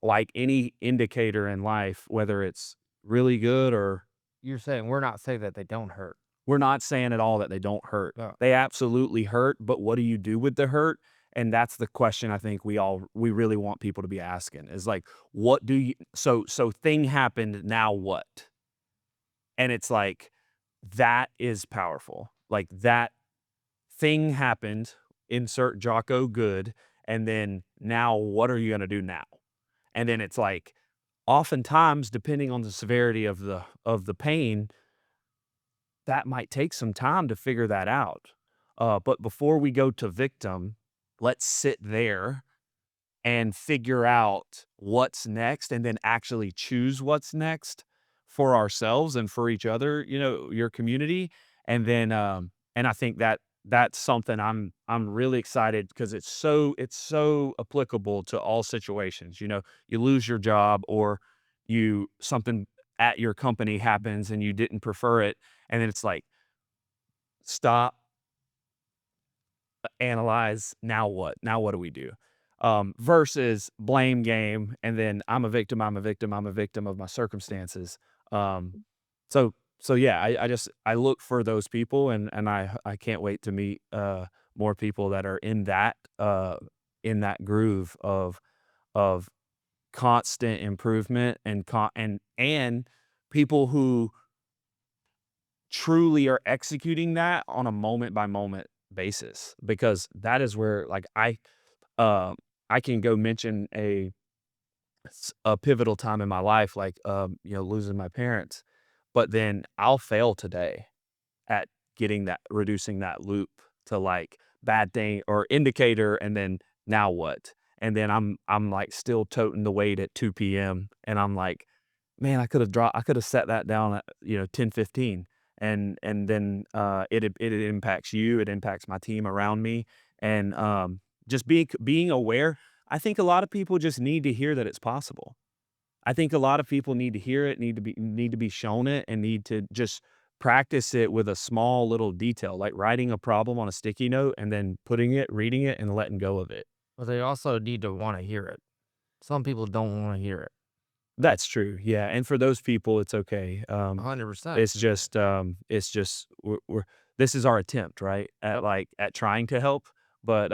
like any indicator in life, whether it's really good or You're saying we're not saying that they don't hurt. we're not saying at all that they don't hurt. No. They absolutely hurt, but what do you do with the hurt? And that's the question I think we really want people to be asking is like, what do you so thing happened, now what? And it's like, that is powerful. Like that thing happened, insert Jocko good, and then now what are you gonna do now? And then it's like, oftentimes, depending on the severity of the pain, that might take some time to figure that out. But before we go to victim, let's sit there and figure out what's next and then actually choose what's next for ourselves and for each other, your community. And then and I think that that's something I'm really excited because it's so applicable to all situations. You lose your job or you something at your company happens and you didn't prefer it. And then it's like, stop, analyze, now what? Now what do we do? Versus blame game, and then I'm a victim, I'm a victim of my circumstances. So so yeah, I look for those people and I can't wait to meet more people that are in that groove of constant improvement and people who truly are executing that on a moment by moment basis because that is where like uh, I can go mention a pivotal time in my life like losing my parents, but then I'll fail today at getting that reducing that loop to like bad thing or indicator and then now what? And then I'm like still toting the weight at 2 p.m. and I'm like, man, I could have set that down at 10:15 and then it impacts you, it impacts my team around me and just being aware. I think a lot of people just need to hear that it's possible. I think a lot of people need to hear it, need to be shown it, and need to just practice it with a small little detail, like writing a problem on a sticky note and then putting it, reading it, and letting go of it. But they also need to want to hear it. Some people don't want to hear it. That's true, yeah, and for those people, it's okay. 100%. It's just we're this is our attempt, right, at trying to help, but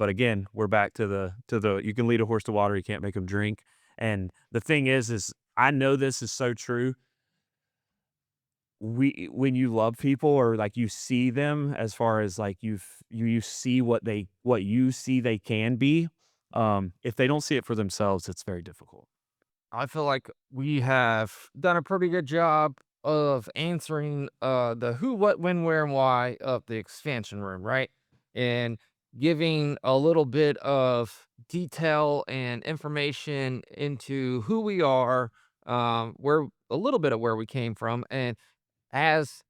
again, we're back to the you can lead a horse to water, you can't make him drink, and the thing is I know this is so true. When you love people or, like, you see them as far as, like, you see what you see they can be, if they don't see it for themselves, it's very difficult. I feel like we have done a pretty good job of answering the who, what, when, where, and why of the expansion room, right? And giving a little bit of detail and information into who we are, where a little bit of where we came from. And as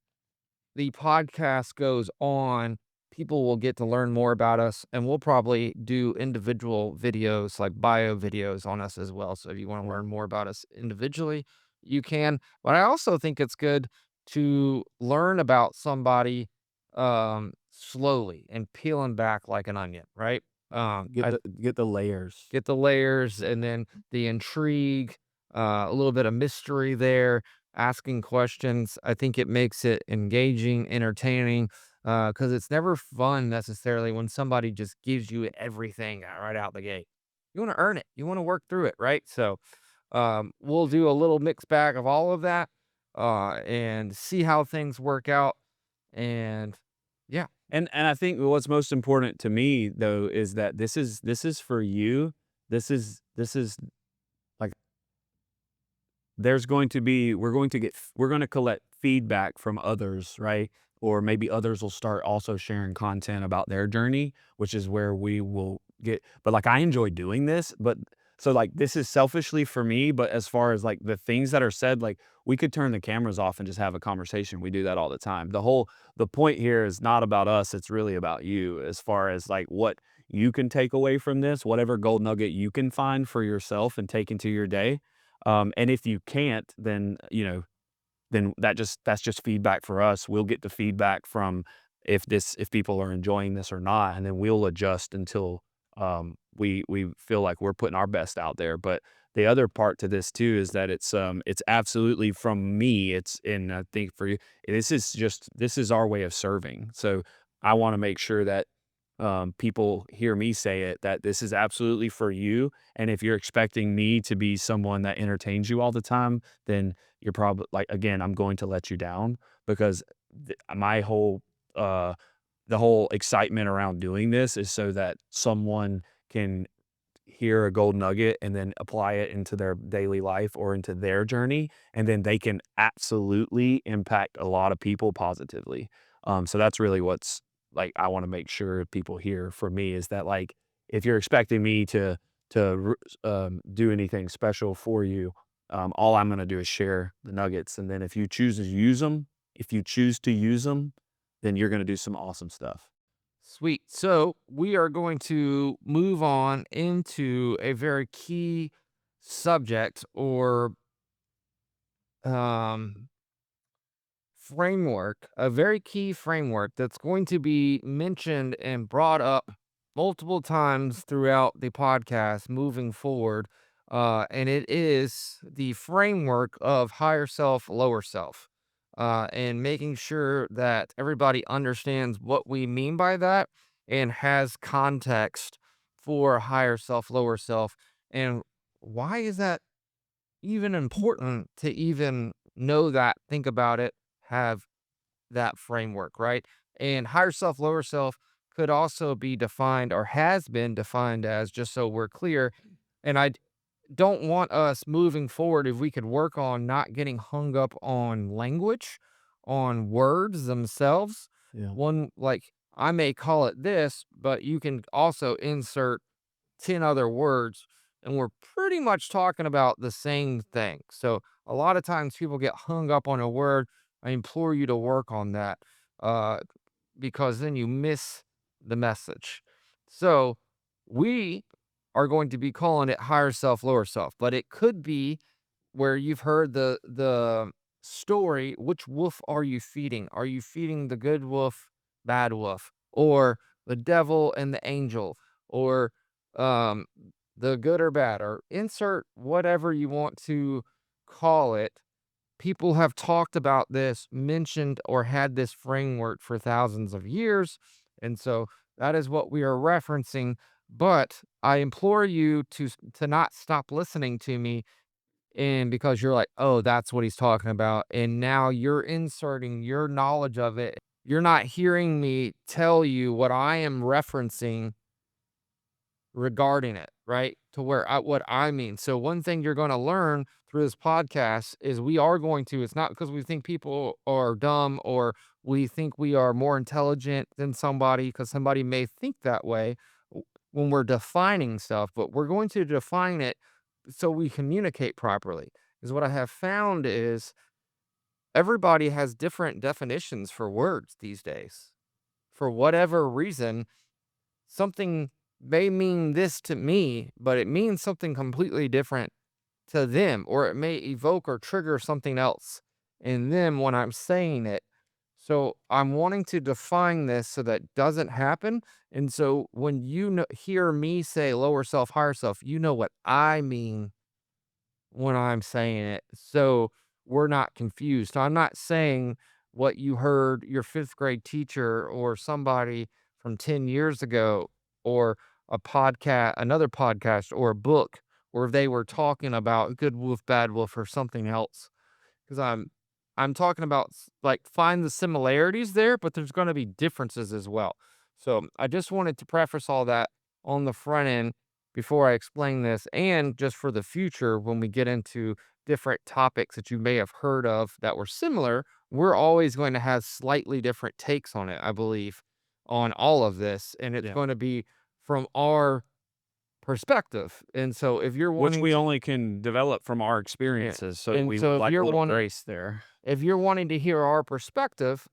the podcast goes on, people will get to learn more about us, and we'll probably do individual videos, like bio videos on us as well. So if you want to learn more about us individually, you can. But I also think it's good to learn about somebody slowly and peeling back like an onion, right? I Get the layers. get the layers and then the intrigue, a little bit of mystery there, asking questions. I think it makes it engaging, entertaining, because it's never fun necessarily when somebody just gives you everything right out the gate. You want to earn it, you want to work through it, right? So, we'll do a little mixed bag of all of that, and see how things work out. And yeah, And I think what's most important to me though is that this is for you. This is like there's going to be we're going to collect feedback from others, right? Or maybe others will start also sharing content about their journey, which is where we will get. But like I enjoy doing this, but so like this is selfishly for me, but as far as like the things that are said, like we could turn the cameras off and just have a conversation. We do that all the time. The point here is not about us, it's really about you as far as like what you can take away from this, whatever gold nugget you can find for yourself and take into your day. And if you can't, then, then that's just feedback for us. We'll get the feedback from if people are enjoying this or not, and then we'll adjust until we feel like we're putting our best out there. But the other part to this too is that it's absolutely from me. It's and I think for you, this is our way of serving. So I want to make sure that people hear me say it that this is absolutely for you. And if you're expecting me to be someone that entertains you all the time, then you're probably like, again, I'm going to let you down because my whole, uh, the whole excitement around doing this is so that someone can hear a gold nugget and then apply it into their daily life or into their journey. And then they can absolutely impact a lot of people positively. So that's really what's like, I want to make sure people hear from me is that like, if you're expecting me do anything special for you, all I'm going to do is share the nuggets. And then if you choose to use them, then you're going to do some awesome stuff. sweet. So we are going to move on into a very key subject or um, framework, a very key framework that's going to be mentioned and brought up multiple times throughout the podcast moving forward. And it is the framework of higher self, lower self, and making sure that everybody understands what we mean by that and has context for higher self, lower self. And why is that even important to even know that, think about it, have that framework, right? And higher self, lower self could also be defined or has been defined as, just so we're clear. And don't want us moving forward if we could work on not getting hung up on language, on words themselves. Yeah. One, like, I may call it this, but you can also insert 10 other words, and we're pretty much talking about the same thing. So a lot of times people get hung up on a word. I implore you to work on that, uh, because then you miss the message. So we are going to be calling it higher self, lower self, but it could be where you've heard the story, which wolf are you feeding? Are you feeding the good wolf, bad wolf, or the devil and the angel, or um the good or bad, or insert whatever you want to call it. People have talked about this, mentioned or had this framework for thousands of years, and so that is what we are referencing. But I implore you to not stop listening to me, and because you're like, "Oh, that's what he's talking about," and now you're inserting your knowledge of it. You're not hearing me tell you what I am referencing regarding it, right? To where what I mean. So one thing you're going to learn through this podcast is we are going to, it's not because we think people are dumb or we think we are more intelligent than somebody because somebody may think that way when we're defining stuff, but we're going to define it so we communicate properly. Because what I have found is everybody has different definitions for words these days. For whatever reason, something may mean this to me, but it means something completely different to them, or it may evoke or trigger something else in them when I'm saying it. So I'm wanting to define this so that doesn't happen. And so when you hear me say lower self, higher self, you know what I mean when I'm saying it. So we're not confused. So I'm not saying what you heard your fifth grade teacher or somebody from 10 years ago or a podcast, another podcast or a book, or if they were talking about good wolf, bad wolf, or something else. Because I'm talking about like find the similarities there, but there's going to be differences as well. So I just wanted to preface all that on the front end before I explain this, and just for the future when we get into different topics that you may have heard of that were similar, we're always going to have slightly different takes on it, I believe, on all of this, and it's Yeah. going to be from our perspective. And so if you're Which wanting we to, only can develop from our yeah, experiences, so and we so would if like a you're little wanting grace there. if you're wanting to hear our perspective,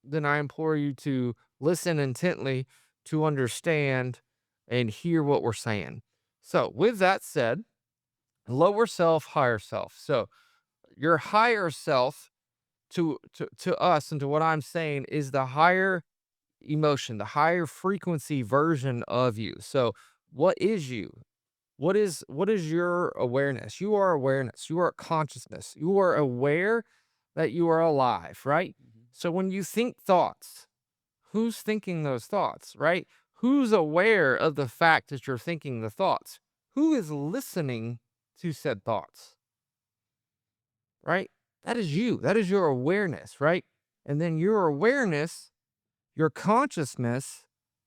then I implore you to listen intently to understand and hear what we're saying. So, with that said, lower self, higher self. So, your higher self to us and to what I'm saying is the higher emotion, the higher frequency version of you. So, what is you? What is your awareness? You are awareness. You are consciousness. You are aware that you are alive, right? Mhm. So when you think thoughts, who's thinking those thoughts, right? Who's aware of the fact that you're thinking the thoughts? Who is listening to said thoughts, right? That is you. That is your awareness, right? And then your awareness, your consciousness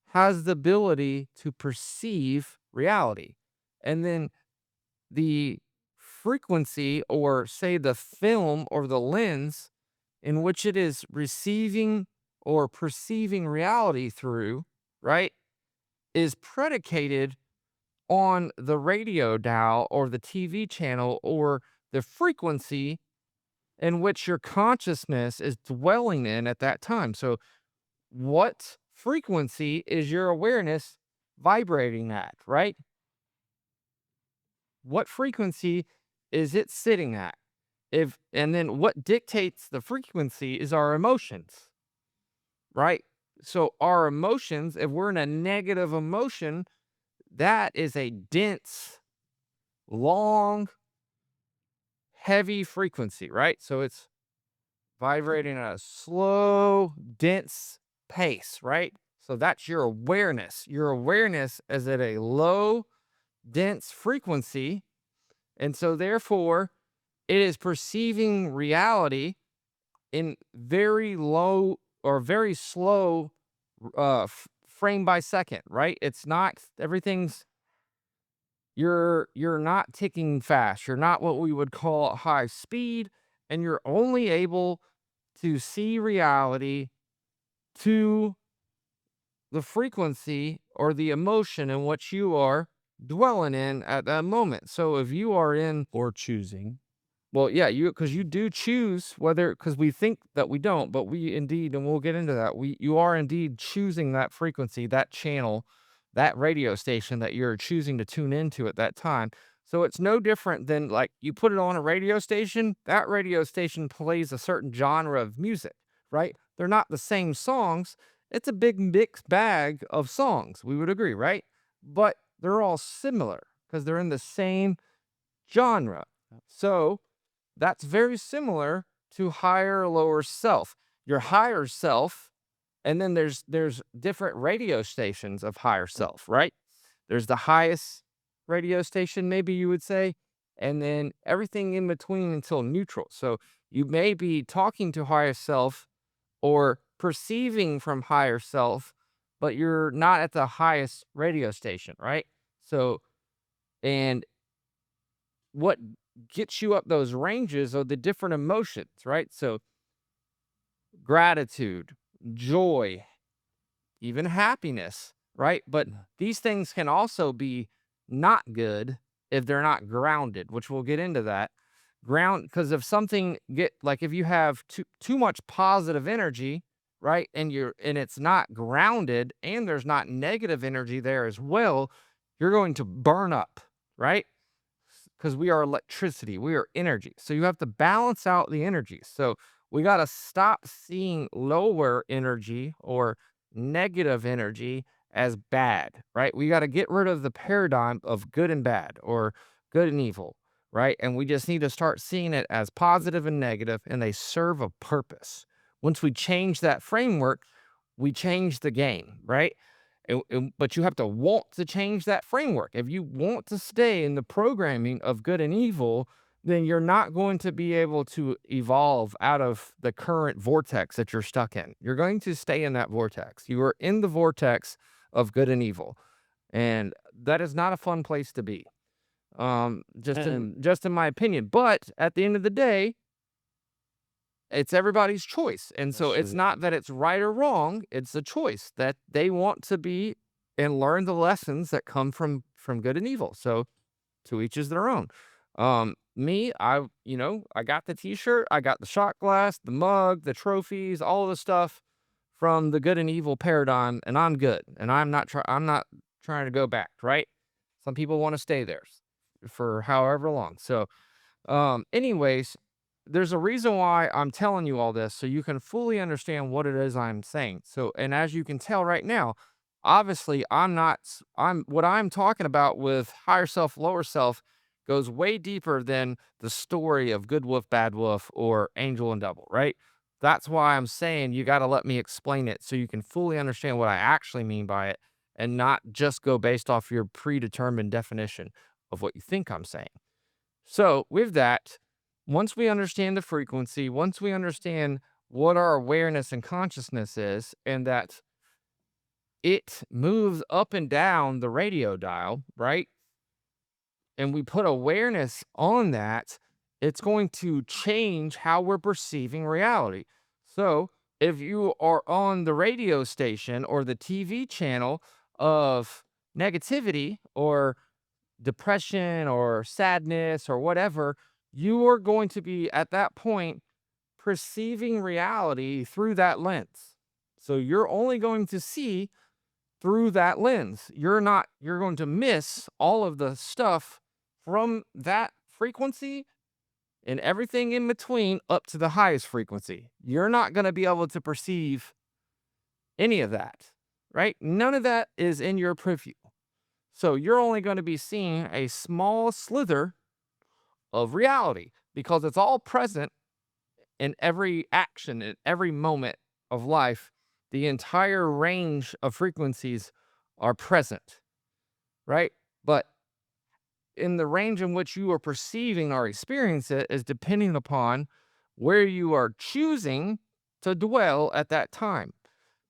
has the ability to perceive reality. And then the frequency, or say the film or the lens in which it is receiving or perceiving reality through, right, is predicated on the radio dial or the TV channel or the frequency in which your consciousness is dwelling in at that time. So, what frequency is your awareness vibrating at, right? What frequency is it sitting at? If and then what dictates the frequency is our emotions, right? So our emotions, if we're in a negative emotion, that is a dense, long, heavy frequency, right? So it's vibrating at a slow, dense pace, right? So that's your awareness. Your awareness is at a low, dense frequency. And so therefore, it is perceiving reality in very low or very slow frame by second, right? It's not everything's you're not ticking fast. You're not what we would call high speed, and you're only able to see reality to the frequency or the emotion in which you are dwelling in at that moment. So if you are in, Or choosing. well, yeah, because you do choose whether, because we think that we don't, but we indeed, and we'll get into that. You are indeed choosing that frequency, that channel, that radio station that you're choosing to tune into at that time. So it's no different than like you put it on a radio station, that radio station plays a certain genre of music, right? They're not the same songs. It's a big mixed bag of songs. We would agree, right? But they're all similar because they're in the same genre. So that's very similar to higher lower self. Your higher self, and then there's different radio stations of higher self, right? There's the highest radio station, maybe you would say, and then everything in between until neutral. So you may be talking to higher self or perceiving from higher self, but you're not at the highest radio station, right? So, and what gets you up those ranges are the different emotions, right? So, gratitude, joy, even happiness, right? But these things can also be not good if they're not grounded, which we'll get into that. Ground, because if something get like if you have too much positive energy, right, and it's not grounded and there's not negative energy there as well, you're going to burn up, right? Because we are electricity, we are energy. So you have to balance out the energy. So we got to stop seeing lower energy or negative energy as bad, right? We got to get rid of the paradigm of good and bad or good and evil, right? And we just need to start seeing it as positive and negative, and they serve a purpose. Once we change that framework, we change the game, right? But you have to want to change that framework. If you want to stay in the programming of good and evil, then you're not going to be able to evolve out of the current vortex that you're stuck in. You're going to stay in that vortex. You are in the vortex of good and evil, and that is not a fun place to be. And Just in my opinion. But at the end of the day, it's everybody's choice. And so that's it's true. not that it's right or wrong, it's a choice that they want to be and learn the lessons that come from good and evil. So to each is their own. Me, I got the t-shirt, I got the shot glass, the mug, the trophies, all of the stuff from the good and evil paradigm, and I'm good. And I'm not trying to go back, right? Some people want to stay there for however long. So anyways, there's a reason why I'm telling you all this so you can fully understand what it is I'm saying. So, and as you can tell right now, obviously I'm what I'm talking about with higher self, lower self goes way deeper than the story of good wolf, bad wolf, or angel and devil, right? That's why I'm saying you got to let me explain it so you can fully understand what I actually mean by it and not just go based off your predetermined definition of what you think I'm saying. So, with that, once we understand the frequency, once we understand what our awareness and consciousness is, and that it moves up and down the radio dial, right? And we put awareness on that, it's going to change how we're perceiving reality. So, if you are on the radio station or the TV channel of negativity or depression or sadness or whatever, you are going to be at that point perceiving reality through that lens. So you're only going to see through that lens. You're going to miss all of the stuff from that frequency and everything in between up to the highest frequency. You're not going to be able to perceive any of that, right? None of that is in your preview. So you're only going to be seeing a small slither of reality because it's all present in every action, in every moment of life. The entire range of frequencies are present, right? But in the range in which you are perceiving or experience it is depending upon where you are choosing to dwell at that time.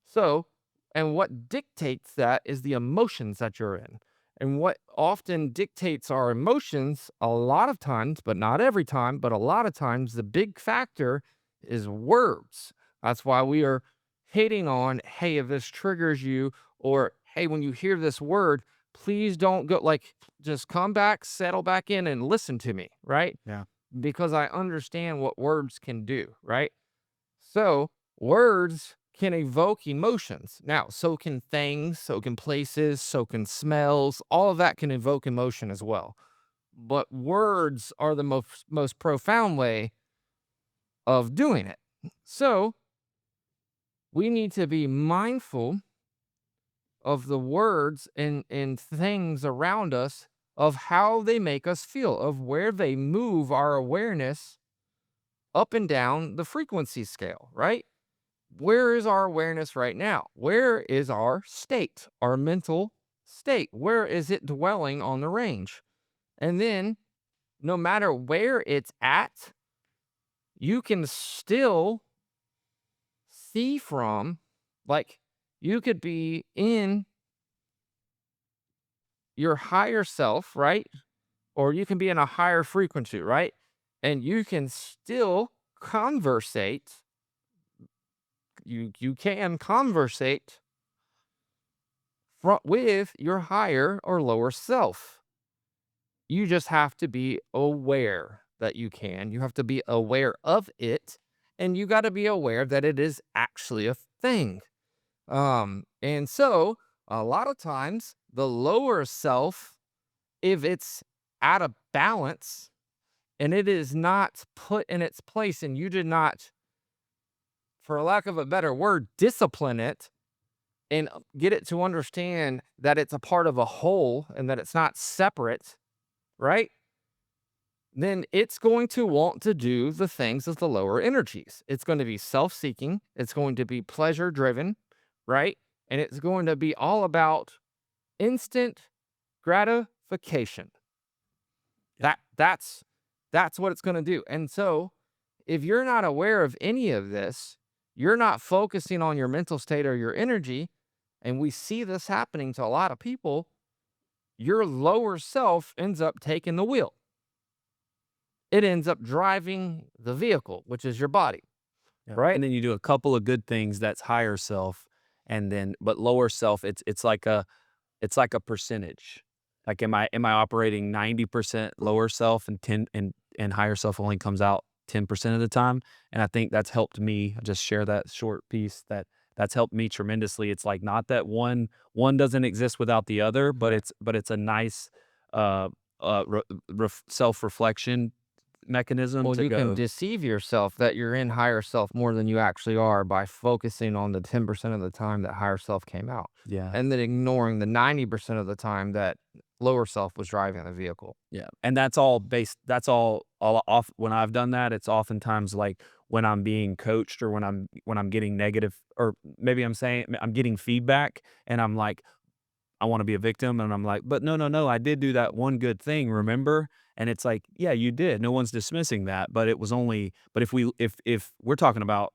So, and what dictates that is the emotions that you're in. And what often dictates our emotions, a lot of times, but not every time, but a lot of times, the big factor is words. That's why we are hitting on, hey, if this triggers you, or hey, when you hear this word, please don't go, like, just come back, settle back in, and listen to me, right? Yeah. Because I understand what words can do, right? So, words can evoke emotions. Now, so can things, so can places, so can smells. All of that can evoke emotion as well. But words are the most profound way of doing it. So, we need to be mindful of the words and things around us, of how they make us feel, of where they move our awareness up and down the frequency scale, right? Where is our awareness right now? Where is our state, our mental state? Where is it dwelling on the range? And then, no matter where it's at, you can still see from, like, you could be in your higher self, right? Or you can be in a higher frequency, right? And you can still conversate. You can conversate with your higher or lower self. You just have to be aware that you can. You have to be aware of it, and you got to be aware that it is actually a thing. And so a lot of times the lower self, if it's out of balance and it is not put in its place, and you did not, for lack of a better word, discipline it and get it to understand that it's a part of a whole and that it's not separate, right? Then it's going to want to do the things of the lower energies. It's going to be self seeking, it's going to be pleasure driven, right? And it's going to be all about instant gratification. That's what it's going to do. And so, if you're not aware of any of this, you're not focusing on your mental state or your energy, and we see this happening to a lot of people, your lower self ends up taking the wheel. It ends up driving the vehicle, which is your body, Yeah. right? And then you do a couple of good things, that's higher self, and then but lower self, it's like a percentage. Like, am I operating 90% lower self and 10 and higher self only comes out 10% of the time? And I think that's helped me. I just share that short piece that's helped me tremendously. It's like not that one doesn't exist without the other, but Yeah. it's a nice uh self-reflection mechanism Well, to you can go. deceive yourself that you're in higher self more than you actually are by focusing on the 10% of the time that higher self came out, Yeah. and then ignoring the 90% of the time that lower self was driving the vehicle. Yeah, and that's all off when I've done that, it's oftentimes, like, when I'm being coached or when I'm getting negative, or maybe I'm saying I'm getting feedback and I'm like, I wanna be a victim, and I'm like, "But no, no, no, I did do that one good thing, remember?" And it's like, "Yeah, you did, no one's dismissing that, but it was only." But if we're talking about,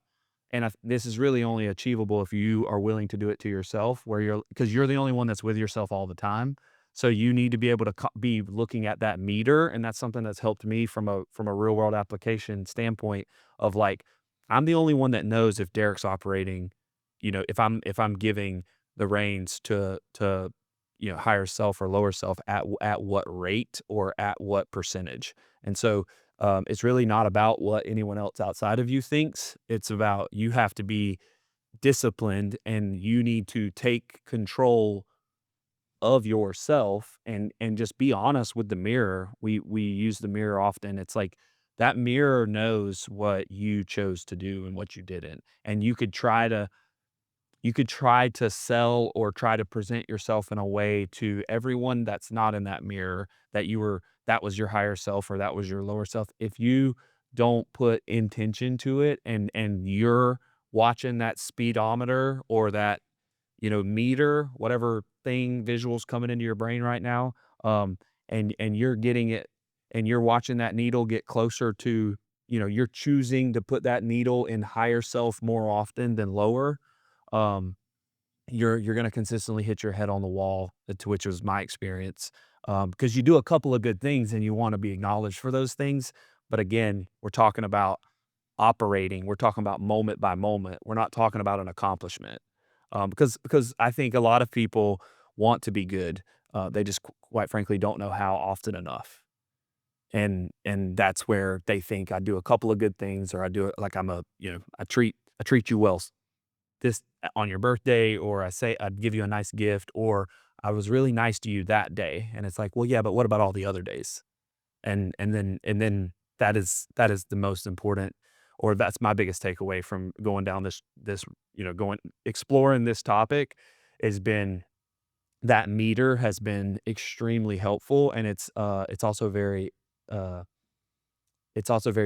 and this is really only achievable if you are willing to do it to yourself, where you're, because you're the only one that's with yourself all the time. So you need to be able to be looking at that meter, and that's something that's helped me from a real world application standpoint of like, I'm the only one that knows if Derek's operating, if I'm giving the reins to higher self or lower self at what rate or at what percentage. And so it's really not about what anyone else outside of you thinks. It's about, you have to be disciplined and you need to take control of yourself and just be honest with the mirror. We use the mirror often. It's like that mirror knows what you chose to do and what you didn't. And you could try to sell or try to present yourself in a way to everyone that's not in that mirror, that was your higher self or that was your lower self. If you don't put intention to it, and you're watching that speedometer or that, meter, whatever thing, visuals coming into your brain right now, and you're getting it, and you're watching that needle get closer to, you're choosing to put that needle in higher self more often than lower. um, you're gonna consistently hit your head on the wall, to which was my experience, because you do a couple of good things and you wanna be acknowledged for those things, but again, we're talking about operating, we're talking about moment by moment, we're not talking about an accomplishment, because I think a lot of people want to be good, they just quite frankly don't know how often enough, and that's where they think I do a couple of good things, or I do it like I treat you well this on your birthday, or I say I'd give you a nice gift, or I was really nice to you that day. And it's like, well, yeah, but what about all the other days? And then that is the most important, or that's my biggest takeaway from going down this going exploring this topic, has been that meter has been extremely helpful, and uh it's also very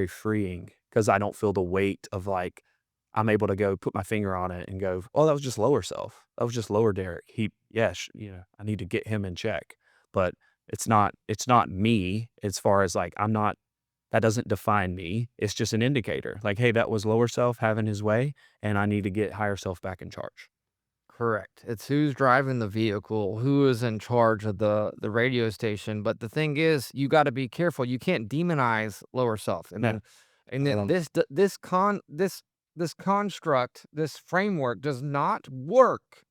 freeing because I don't feel the weight of, like, I'm able to go put my finger on it and go, "Oh, that was just lower self. That was just lower Derek. I need to get him in check." But it's not me as far as, like, that doesn't define me. It's just an indicator. Like, "Hey, that was lower self having his way, and I need to get higher self back in charge." Correct. It's who's driving the vehicle, who is in charge of the radio station. But the thing is, you got to be careful. You can't demonize lower self. And Yeah. then, and then Um, this construct, this framework does not work.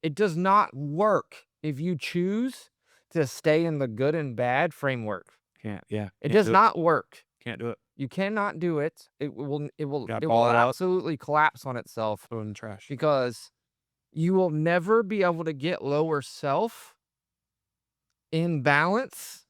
It does not work if you choose to stay in the good and bad framework. It can't does do it. not work. Can't do it. You cannot do it. Got to It will ball it out, absolutely collapse on itself throw it in the trash. because you will never be able to get lower self in balance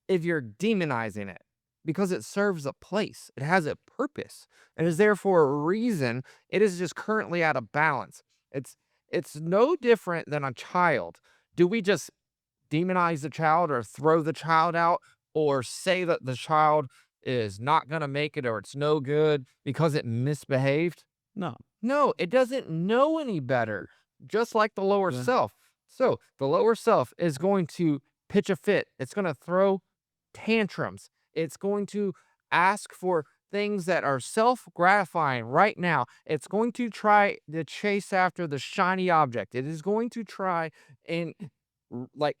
if you're demonizing it because it serves a place. It has a purpose. It is there for a reason. It is just currently out of balance. It's it's no different than a child. Do we just demonize the child or throw the child out or say that the child is not going to make it or it's no good because it misbehaved? No. No, it doesn't know any better, just like the lower Yeah. self. So the lower self is going to pitch a fit. It's going to throw tantrums. It's going to ask for things that are self gratifying right now. It's going to try to chase after the shiny object. It is going to try and like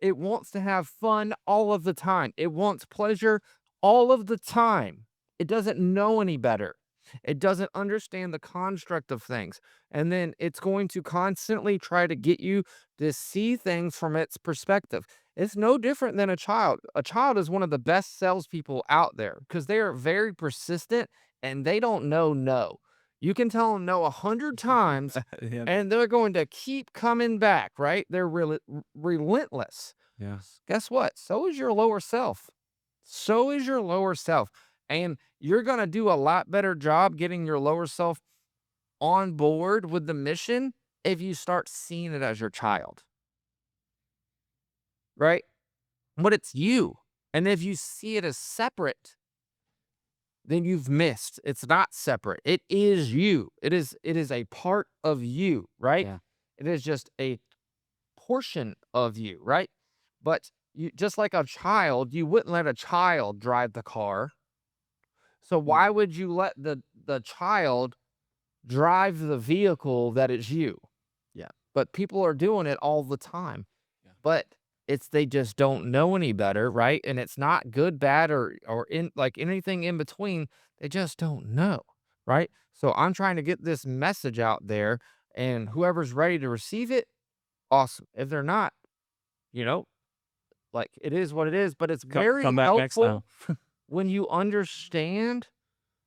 it wants to have fun all of the time. It wants pleasure all of the time. It doesn't know any better. It doesn't understand the construct of things. And then it's going to constantly try to get you to see things from its perspective. It's no different than a child. A child is one of the best salespeople out there because they are very persistent and they don't know no. You can tell them no 100 times Yeah. and they're going to keep coming back, right? They're relentless. Yeah. Guess what? So is your lower self. So is your lower self. And you're going to do a lot better job getting your lower self on board with the mission if you start seeing it as your child, right? But it's you. And if you see it as separate, then you've missed. It's not separate. It is you. It is a part of you, right? Yeah. It is just a portion of you, right? But you just like a child, you wouldn't let a child drive the car. So why would you let the child drive the vehicle that is you? Yeah. But people are doing it all the time. Yeah. But it's they just don't know any better, right? And it's not good, bad, or in like anything in between. They just don't know, right? So I'm trying to get this message out there, and whoever's ready to receive it, awesome. If they're not, you know, like it is what it is. But it's very Come back next time. helpful when you understand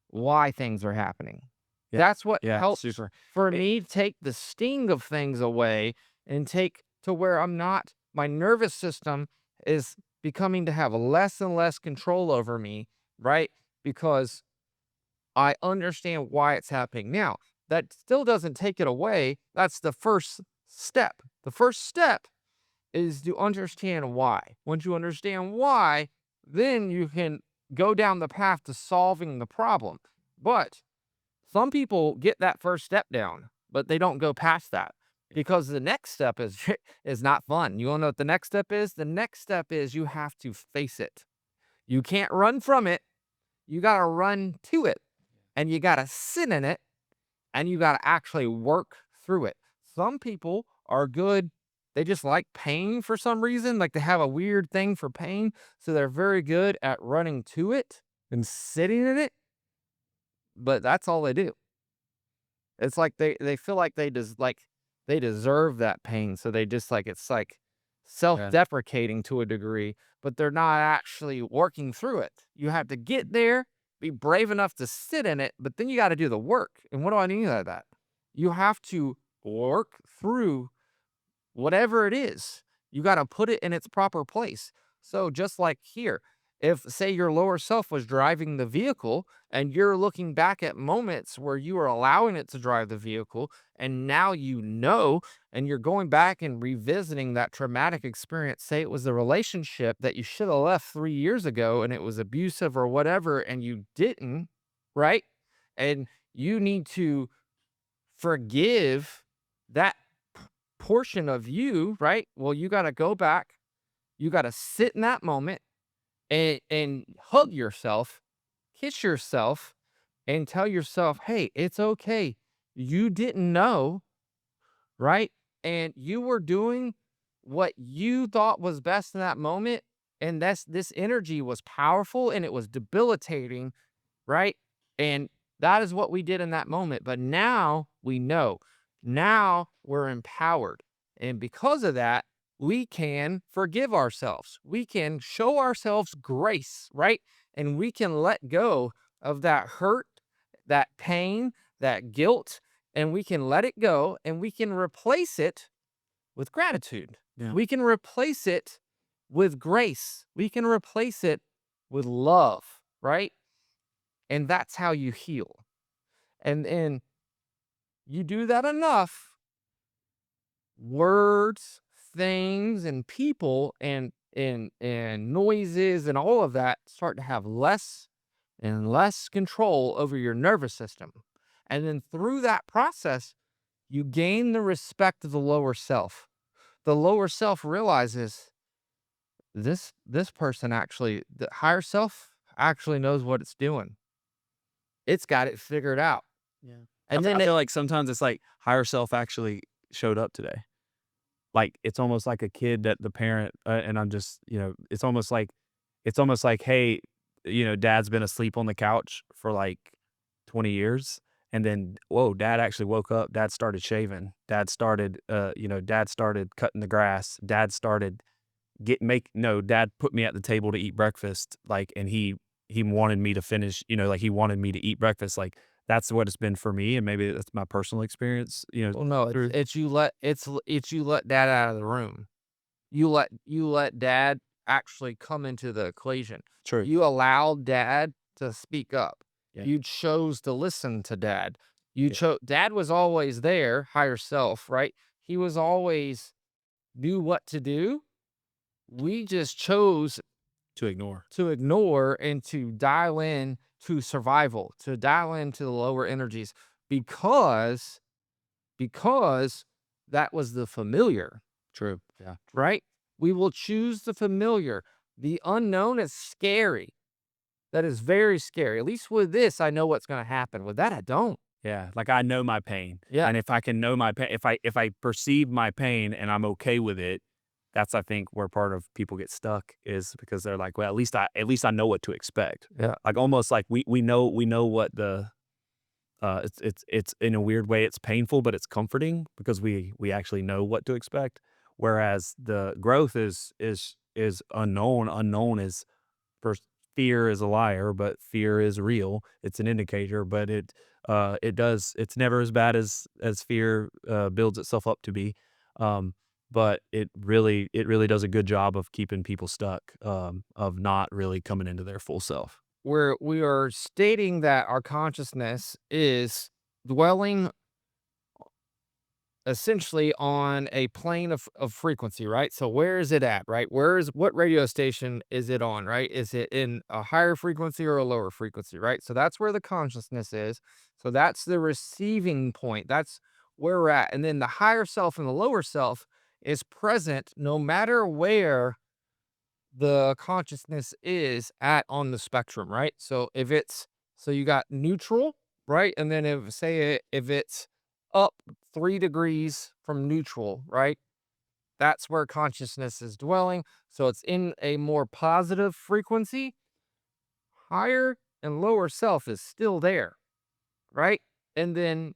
why things are happening. Yeah. That's what Yeah. helps Super. for me take the sting of things away and take to where I'm not, my nervous system is becoming to have less and less control over me, right? Because I understand why it's happening. Now, that still doesn't take it away. That's the first step. The first step is to understand why. Once you understand why, then you can go down the path to solving the problem. But some people get that first step down, but they don't go past that because the next step is is not fun. You want to know what the next step is? The next step is you have to face it. You can't run from it. You got to run to it and you got to sit in it and you got to actually work through it. Some people are good. They just like pain for some reason. Like they have a weird thing for pain. So they're very good at running to it and sitting in it. But that's all they do. It's like they feel like they deserve that pain. So they just like it's like self-deprecating to a degree, but they're not actually working through it. You have to get there, be brave enough to sit in it, but then you got to do the work. And what do I mean by that? You have to work through whatever it is. You got to put it in its proper place. So just like here, if say your lower self was driving the vehicle and you're looking back at moments where you were allowing it to drive the vehicle and now you know and you're going back and revisiting that traumatic experience, say it was a relationship that you should have left 3 years ago and it was abusive or whatever and you didn't, right? And you need to forgive that portion of you, right? Well, you got to go back. You got to sit in that moment and hug yourself, kiss yourself, and tell yourself, hey, it's okay. You didn't know. right? And you were doing what you thought was best in that moment. And this energy was powerful and it was debilitating, right? And that is what we did in that moment. But now we know. Now we're empowered. And because of that, we can forgive ourselves. We can show ourselves grace, right? And we can let go of that hurt, that pain, that guilt, and we can let it go and we can replace it with gratitude. Yeah. We can replace it with grace. We can replace it with love, right? And that's how you heal. And you do that enough, words, things, and people and noises and all of that start to have less and less control over your nervous system. And then through that process, you gain the respect of the lower self. The lower self realizes this person actually, the higher self actually knows what it's doing. It's got it figured out. Yeah. And I then feel like sometimes it's like higher self actually showed up today. Like, it's almost like a kid that the parent, and I'm just, it's almost like, hey, dad's been asleep on the couch for like 20 years. And then, whoa, dad actually woke up. Dad started shaving. Dad started cutting the grass. Dad started dad put me at the table to eat breakfast. Like, and he wanted me to finish, like he wanted me to eat breakfast. Like, that's what it's been for me. And maybe that's my personal experience, well, no, through. it's you let dad out of the room. You let dad actually come into the equation. True. You allowed dad to speak up. Yeah. You chose to listen to dad. You Yeah. chose Dad was always there, higher self, right? He was always knew what to do. We just chose To ignore. to ignore and to dial in to survival, to dial into the lower energies because because that was the familiar, True. Yeah. right? We will choose the familiar. The unknown is scary. That is very scary. At least with this, I know what's going to happen. With that, I don't. Yeah, like, I know my pain, Yeah. and if I can know my pain, if I perceive my pain and I'm okay with it, that's, I think, where part of people get stuck is because they're like, "Well, at least I know what to expect." Yeah. Like, almost like we know what the it's in a weird way, it's painful, but it's comforting because we actually know what to expect, whereas the growth is unknown. Unknown is first, fear is a liar, but fear is real. It's an indicator, but it's never as bad as fear builds itself up to be. Um, but it really does a good job of keeping people stuck, of not really coming into their full self. Where we are stating that our consciousness is dwelling essentially on a plane of frequency, right? So where is it at, right? What radio station is it on, right? Is it in a higher frequency or a lower frequency, right? So that's where the consciousness is. So that's the receiving point. That's where we're at. And then the higher self and the lower self is present no matter where the consciousness is at on the spectrum, right? So you got neutral, right? And then if it's up 3 degrees from neutral, right? That's where consciousness is dwelling. So it's in a more positive frequency. Higher and lower self is still there, right? And then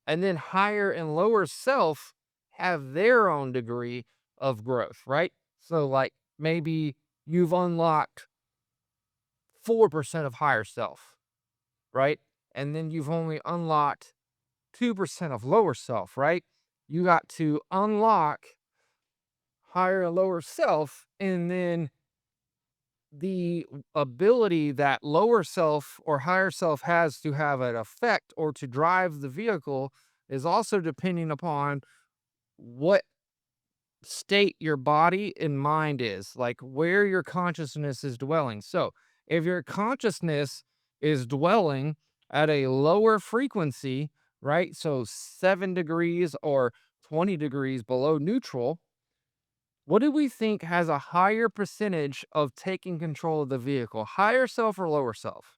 higher and lower self have their own degree of growth, right? So like maybe you've unlocked 4% of higher self, right? And then you've only unlocked 2% of lower self, right? You got to unlock higher and lower self, and then the ability that lower self or higher self has to have an effect or to drive the vehicle is also depending upon what state your body and mind is, like where your consciousness is dwelling. So, if your consciousness is dwelling at a lower frequency, right? So, 7 degrees or 20 degrees below neutral, what do we think has a higher percentage of taking control of the vehicle? Higher self or lower self?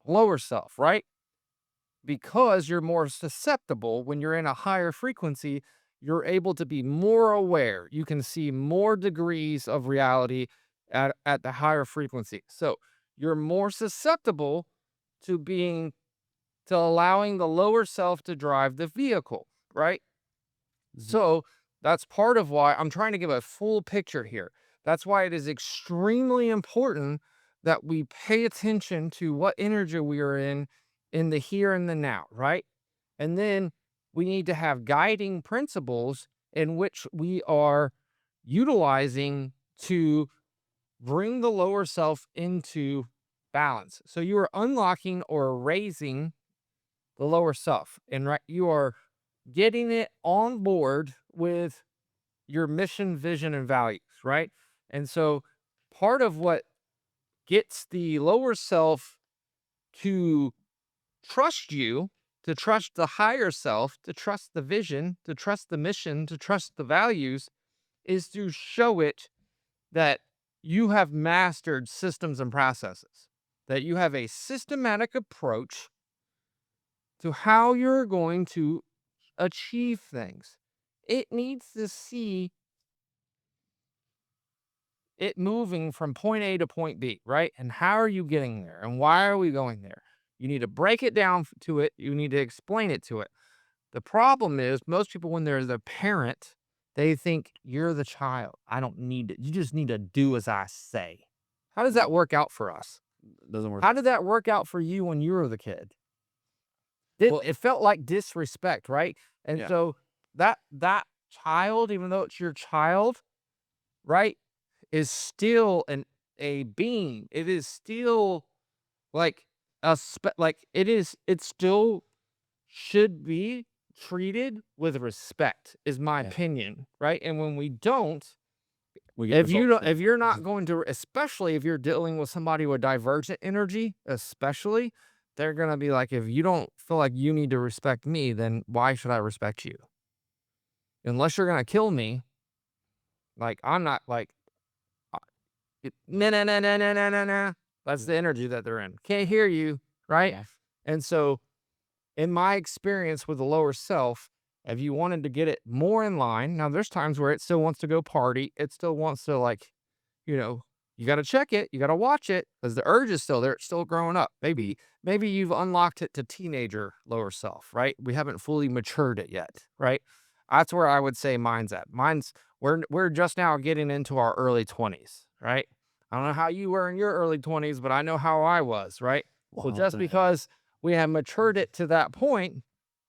Lower self, right? because you're more susceptible when you're in a higher frequency, you're able to be more aware. You can see more degrees of reality at the higher frequency. So you're more susceptible to being to allowing the lower self to drive the vehicle, right? Mhm. So that's part of why I'm trying to give a full picture here. That's why it is extremely important that we pay attention to what energy we are in the here and the now, right? And then we need to have guiding principles in which we are utilizing to bring the lower self into balance. So you are unlocking or raising the lower self, and right, you are getting it on board with your mission, vision, and values, right? And so part of what gets the lower self to trust you, to trust the higher self, to trust the vision, to trust the mission, to trust the values, is to show it that you have mastered systems and processes, that you have a systematic approach to how you're going to achieve things. It needs to see it moving from point A to point B, right? And how are you getting there? And why are we going there? You need to break it down to it. You need to explain it to it. The problem is, most people, when they're the parent, they think you're the child. I don't need it. You just need to do as I say. How does that work out for us? Doesn't work. How did that work out for you when you were the kid? Well, It felt like disrespect, right? And yeah. so that child, even though it's your child, right, is still a being. It is still like like it still should be treated with respect, is my Yeah. opinion, right? And when we don't, We get results. if you're not going to, especially if you're dealing with somebody with divergent energy, especially, they're gonna be like, if you don't feel like you need to respect me, then why should I respect you? Unless you're gonna kill me, like I'm not like no, no, no, no, no, no, no, no. That's the energy that they're in. Can't hear you, right? Yeah. And so, in my experience with the lower self, if you wanted to get it more in line, now there's times where it still wants to go party. It still wants to, like, you know, you got to check it, you got to watch it because the urge is still there. It's still growing up. Maybe you've unlocked it to teenager lower self, right? We haven't fully matured it yet, right? That's where I would say mine's at. We're just now getting into our early 20s, right? I don't know how you were in your early 20s, but I know how I was, right? Well, Well, just because we have matured it to that point,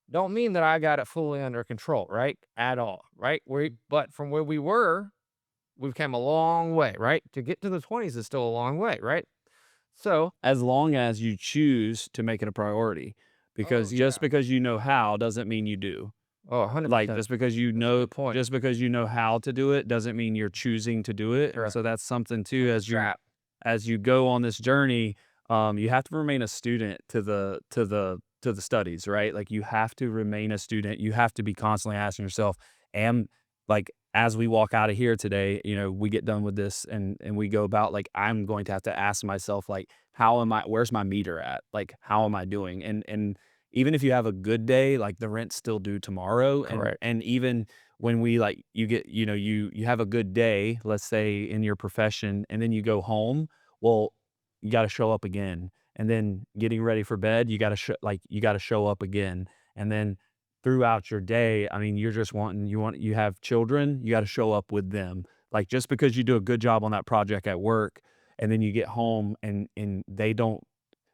don't mean that I got it fully under control, right? At all, right? But from where we were, we've come a long way, right? To get to the 20s is still a long way, right? So, as long as you choose to make it a priority, oh because just yeah. because you know how doesn't mean you do. Oh, Like, 100%. just That's a good point. because you know how to do it doesn't mean you're choosing to do it, and Correct. so that's something too That's a trap. as you go on this journey, you have to remain a student to the studies, right? Like, you have to remain a student. You have to be constantly asking yourself, "Am" like, as we walk out of here today, we get done with this and we go about, like, I'm going to have to ask myself, like, "How am I where's my meter at? Like, how am I doing?" And even if you have a good day, like, the rent's still due tomorrow, Correct. and even when we, like, you get you have a good day, let's say, in your profession, and then you go home, well, you gotta show up again, and then getting ready for bed, you gotta show up again, and then throughout your day, I mean, you're just wanting you have children, you gotta show up with them. Like, just because you do a good job on that project at work, and then you get home and they don't,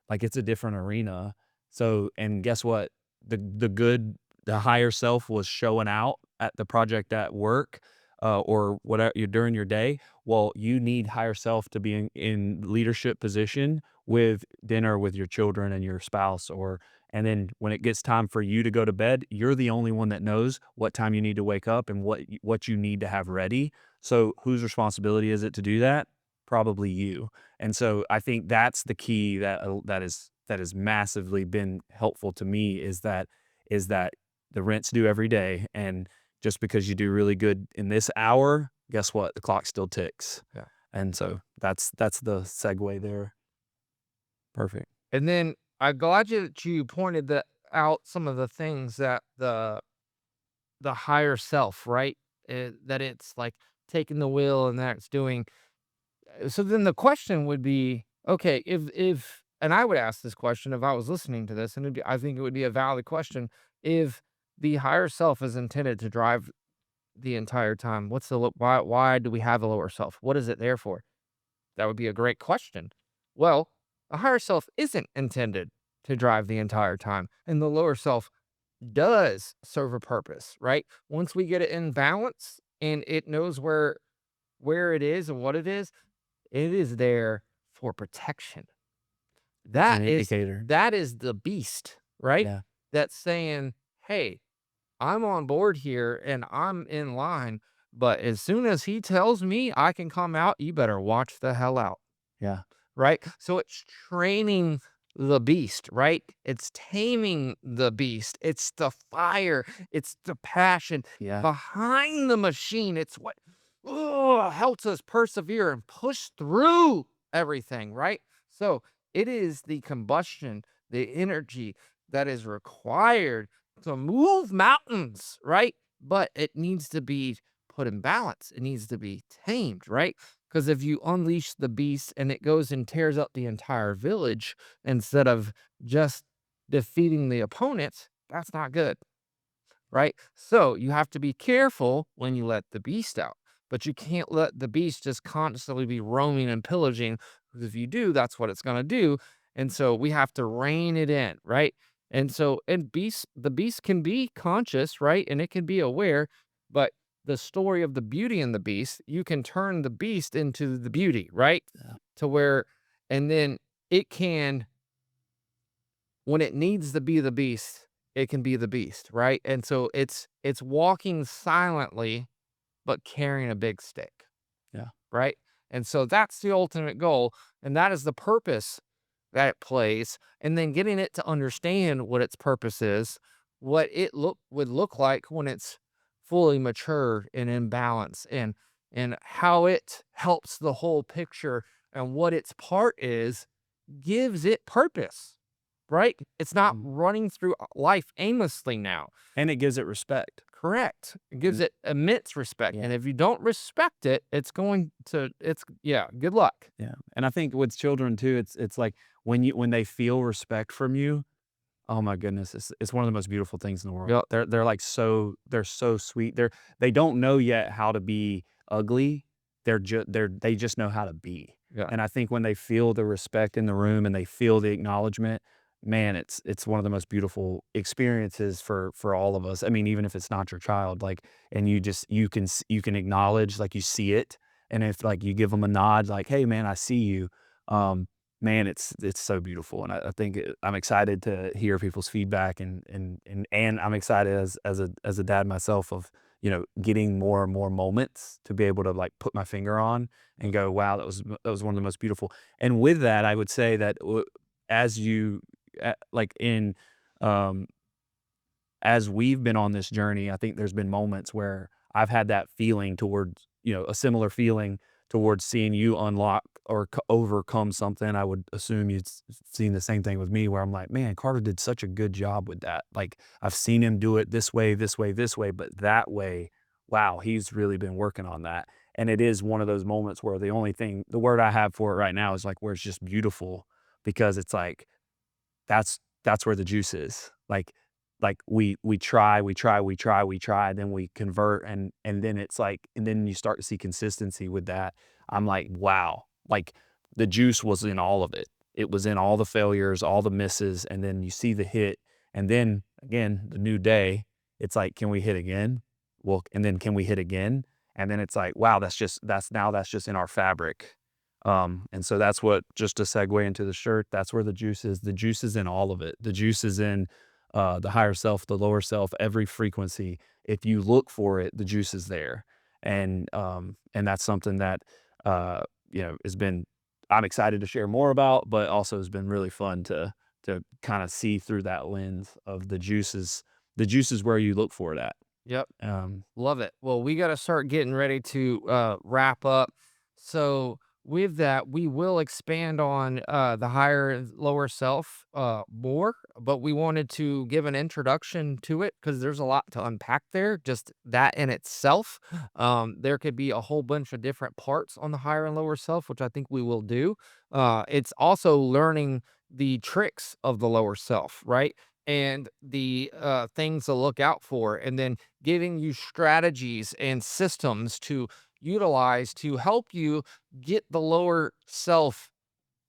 like, it's a different arena. So, and guess what? The higher self was showing out at the project at work, or whatever you during your day. Well, you need higher self to be in leadership position with dinner with your children and your spouse, and then when it gets time for you to go to bed, you're the only one that knows what time you need to wake up and what you need to have ready. So, whose responsibility is it to do that? Probably you. And so I think that's the key that has massively been helpful to me, is that the rent's due every day, and just because you do really good in this hour, guess what? The clock still ticks. Yeah. And so that's the segue there. Perfect. And then I'm glad that you pointed that out some of the things that the higher self, right? That it's like taking the wheel and that it's doing. So then the question would be, okay, if and I would ask this question if I was listening to this, and I think it would be a valid question. If the higher self is intended to drive the entire time, why do we have a lower self? What is it there for? That would be a great question. Well, a higher self isn't intended to drive the entire time, and the lower self does serve a purpose, right? Once we get it in balance and it knows where it is and what it is there for protection. It's an That is indicator. that is the beast, right? Yeah. That's saying, "Hey, I'm on board here and I'm in line, but as soon as he tells me I can come out, you better watch the hell out." Yeah. Right? So it's training the beast, right? It's taming the beast. It's the fire. It's the passion Yeah. behind the machine. It's what helps us persevere and push through everything, right? So it is the combustion, the energy that is required to move mountains, right? But it needs to be put in balance. It needs to be tamed, right? Because if you unleash the beast and it goes and tears up the entire village instead of just defeating the opponent, that's not good, right? So you have to be careful when you let the beast out, but you can't let the beast just constantly be roaming and pillaging. Because if you do, that's what it's going to do. And so we have to rein it in, right? The beast can be conscious, right? And it can be aware, but the story of the beauty and the beast, you can turn the beast into the beauty, right? Yeah. To where, and then it can, when it needs to be the beast, it can be the beast, right? And so it's walking silently but carrying a big stick, Yeah. right? And so that's the ultimate goal, and that is the purpose that it plays, and then getting it to understand what its purpose is, what it would look like when it's fully mature and in balance, and how it helps the whole picture and what its part is gives it purpose, right? It's not Mhm. running through life aimlessly now. And it gives it respect. Correct. It gives Mm. it immense respect. Yeah. And if you don't respect it, yeah, good luck. Yeah. And I think with children too, it's like when they feel respect from you, oh my goodness, it's one of the most beautiful things in the world. Yep. They're like they're so sweet. They don't know yet how to be ugly. They just know how to be. Yeah. And I think when they feel the respect in the room and they feel the acknowledgement, man, it's one of the most beautiful experiences for all of us. I mean, even if it's not your child, like, and you can acknowledge, like you see it, and if like you give them a nod, like, hey man, I see you. Um, Man, it's so beautiful, and I think I'm excited to hear people's feedback, and I'm excited as a dad myself of, getting more and more moments to be able to, like, put my finger on and go, "Wow, that was one of the most beautiful." And with that, I would say that as you, like, um as we've been on this journey, I think there's been moments where I've had that feeling towards, a similar feeling towards seeing you unlock or overcome something. I would assume you'd seen the same thing with me where I'm like, man, Carter did such a good job with that. Like, I've seen him do it this way, this way, this way, but that way, wow, he's really been working on that. And it is one of those moments where the word I have for it right now is like where it's just beautiful, because it's like, that's where the juice is. Like we try, we try, we try, we try, then we convert, and then it's like, and then you start to see consistency with that. I'm like, wow, like the juice was in all of it. It was in all the failures, all the misses, and then you see the hit, and then again, the new day, it's like, can we hit again? Well, and then can we hit again? And then it's like, wow, that's just in our fabric. And so that's what, just to segue into the shirt, that's where the juice is. The juice is in all of it. The juice is in the higher self, the lower self, every frequency. If you look for it, the juice is there. And that's something that, has been, I'm excited to share more about, but also has been really fun to kind of see through that lens of the juice is where you look for it at. Yep. Um, Love it. Well, we got to start getting ready to wrap up. So with that, we will expand on the higher and lower self more, but we wanted to give an introduction to it because there's a lot to unpack there. Just that in itself, there could be a whole bunch of different parts on the higher and lower self, which I think we will do. It's also learning the tricks of the lower self, right? And the things to look out for, and then giving you strategies and systems to utilize to help you get the lower self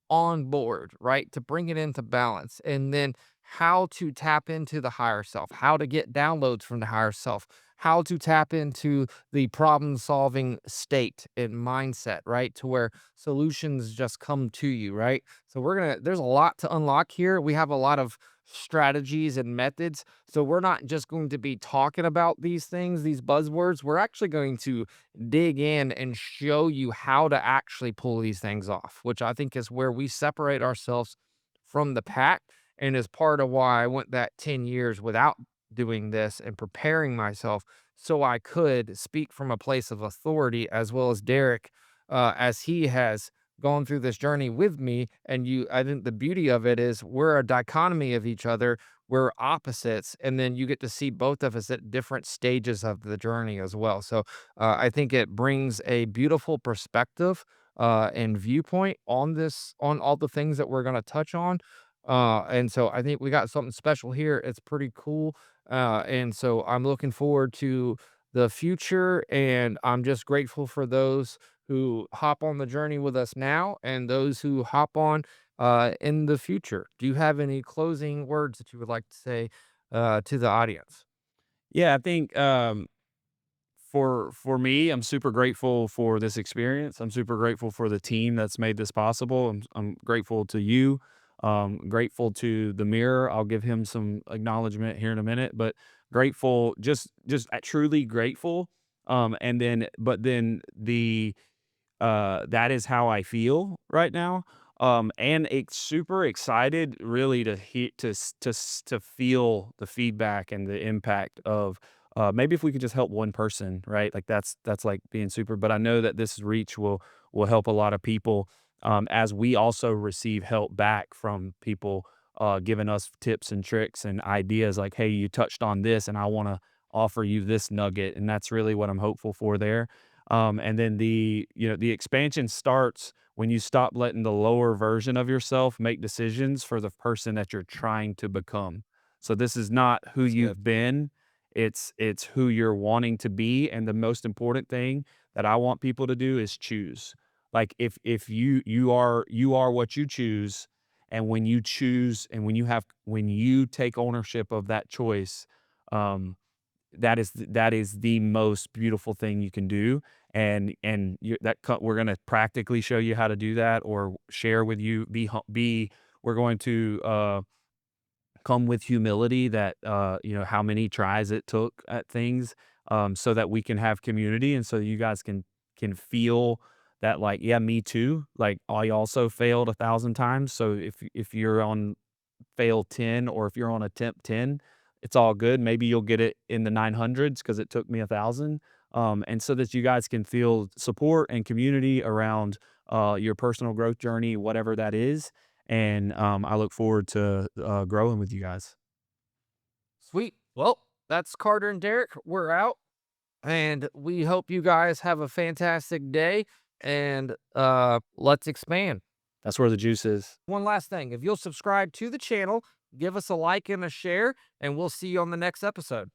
on board, right? To bring it into balance. And then how to tap into the higher self, how to get downloads from the higher self, how to tap into the problem solving state and mindset, right? To where solutions just come to you, right? So there's a lot to unlock here. We have a lot of strategies and methods. So we're not just going to be talking about these things, these buzzwords. We're actually going to dig in and show you how to actually pull these things off, which I think is where we separate ourselves from the pack and is part of why I went that 10 years without doing this and preparing myself so I could speak from a place of authority, as well as Derek, as he has gone through this journey with me. And I think the beauty of it is we're a dichotomy of each other. We're opposites, and then you get to see both of us at different stages of the journey as well. So I think it brings a beautiful perspective and viewpoint on on all the things that we're going to touch on. And so I think we got something special here. It's pretty cool. And so I'm looking forward to the future. And I'm just grateful for those who hop on the journey with us now and those who hop on in the future. Do you have any closing words that you would like to say to the audience? Yeah, I think for me, I'm super grateful for this experience. I'm super grateful for the team that's made this possible. I'm grateful to you. Grateful to the mirror. I'll give him some acknowledgement here in a minute, but grateful, just truly grateful. And then, but then that is how I feel right now. And it's super excited really to to feel the feedback and the impact of maybe if we could just help one person, right? Like that's like being super. But I know that this reach will help a lot of people as we also receive help back from people giving us tips and tricks and ideas like, hey, you touched on this, and I want to offer you this nugget, and that's really what I'm hopeful for there. And then the expansion starts when you stop letting the lower version of yourself make decisions for the person that you're trying to become. So this is not who That's good. you've been, it's who you're wanting to be. And the most important thing that I want people to do is choose. Like if you are what you choose, and when you choose and when you take ownership of that choice, um that is the most beautiful thing you can do, and we're gonna practically show you how to do that or share with you. We're going to come with humility that how many tries it took at things, so that we can have community, and so you guys can feel that like, yeah, me too. Like I also failed 1,000 times. So if you're on fail 10 or if you're on attempt 10, it's all good. Maybe you'll get it in the 900s because it took me 1,000. And so that you guys can feel support and community around your personal growth journey, whatever that is. And I look forward to growing with you guys. Sweet. Well, that's Carter and Derek. We're out. And we hope you guys have a fantastic day. And let's expand. That's where the juice is. One last thing, if you'll subscribe to the channel, give us a like and a share, and we'll see you on the next episode.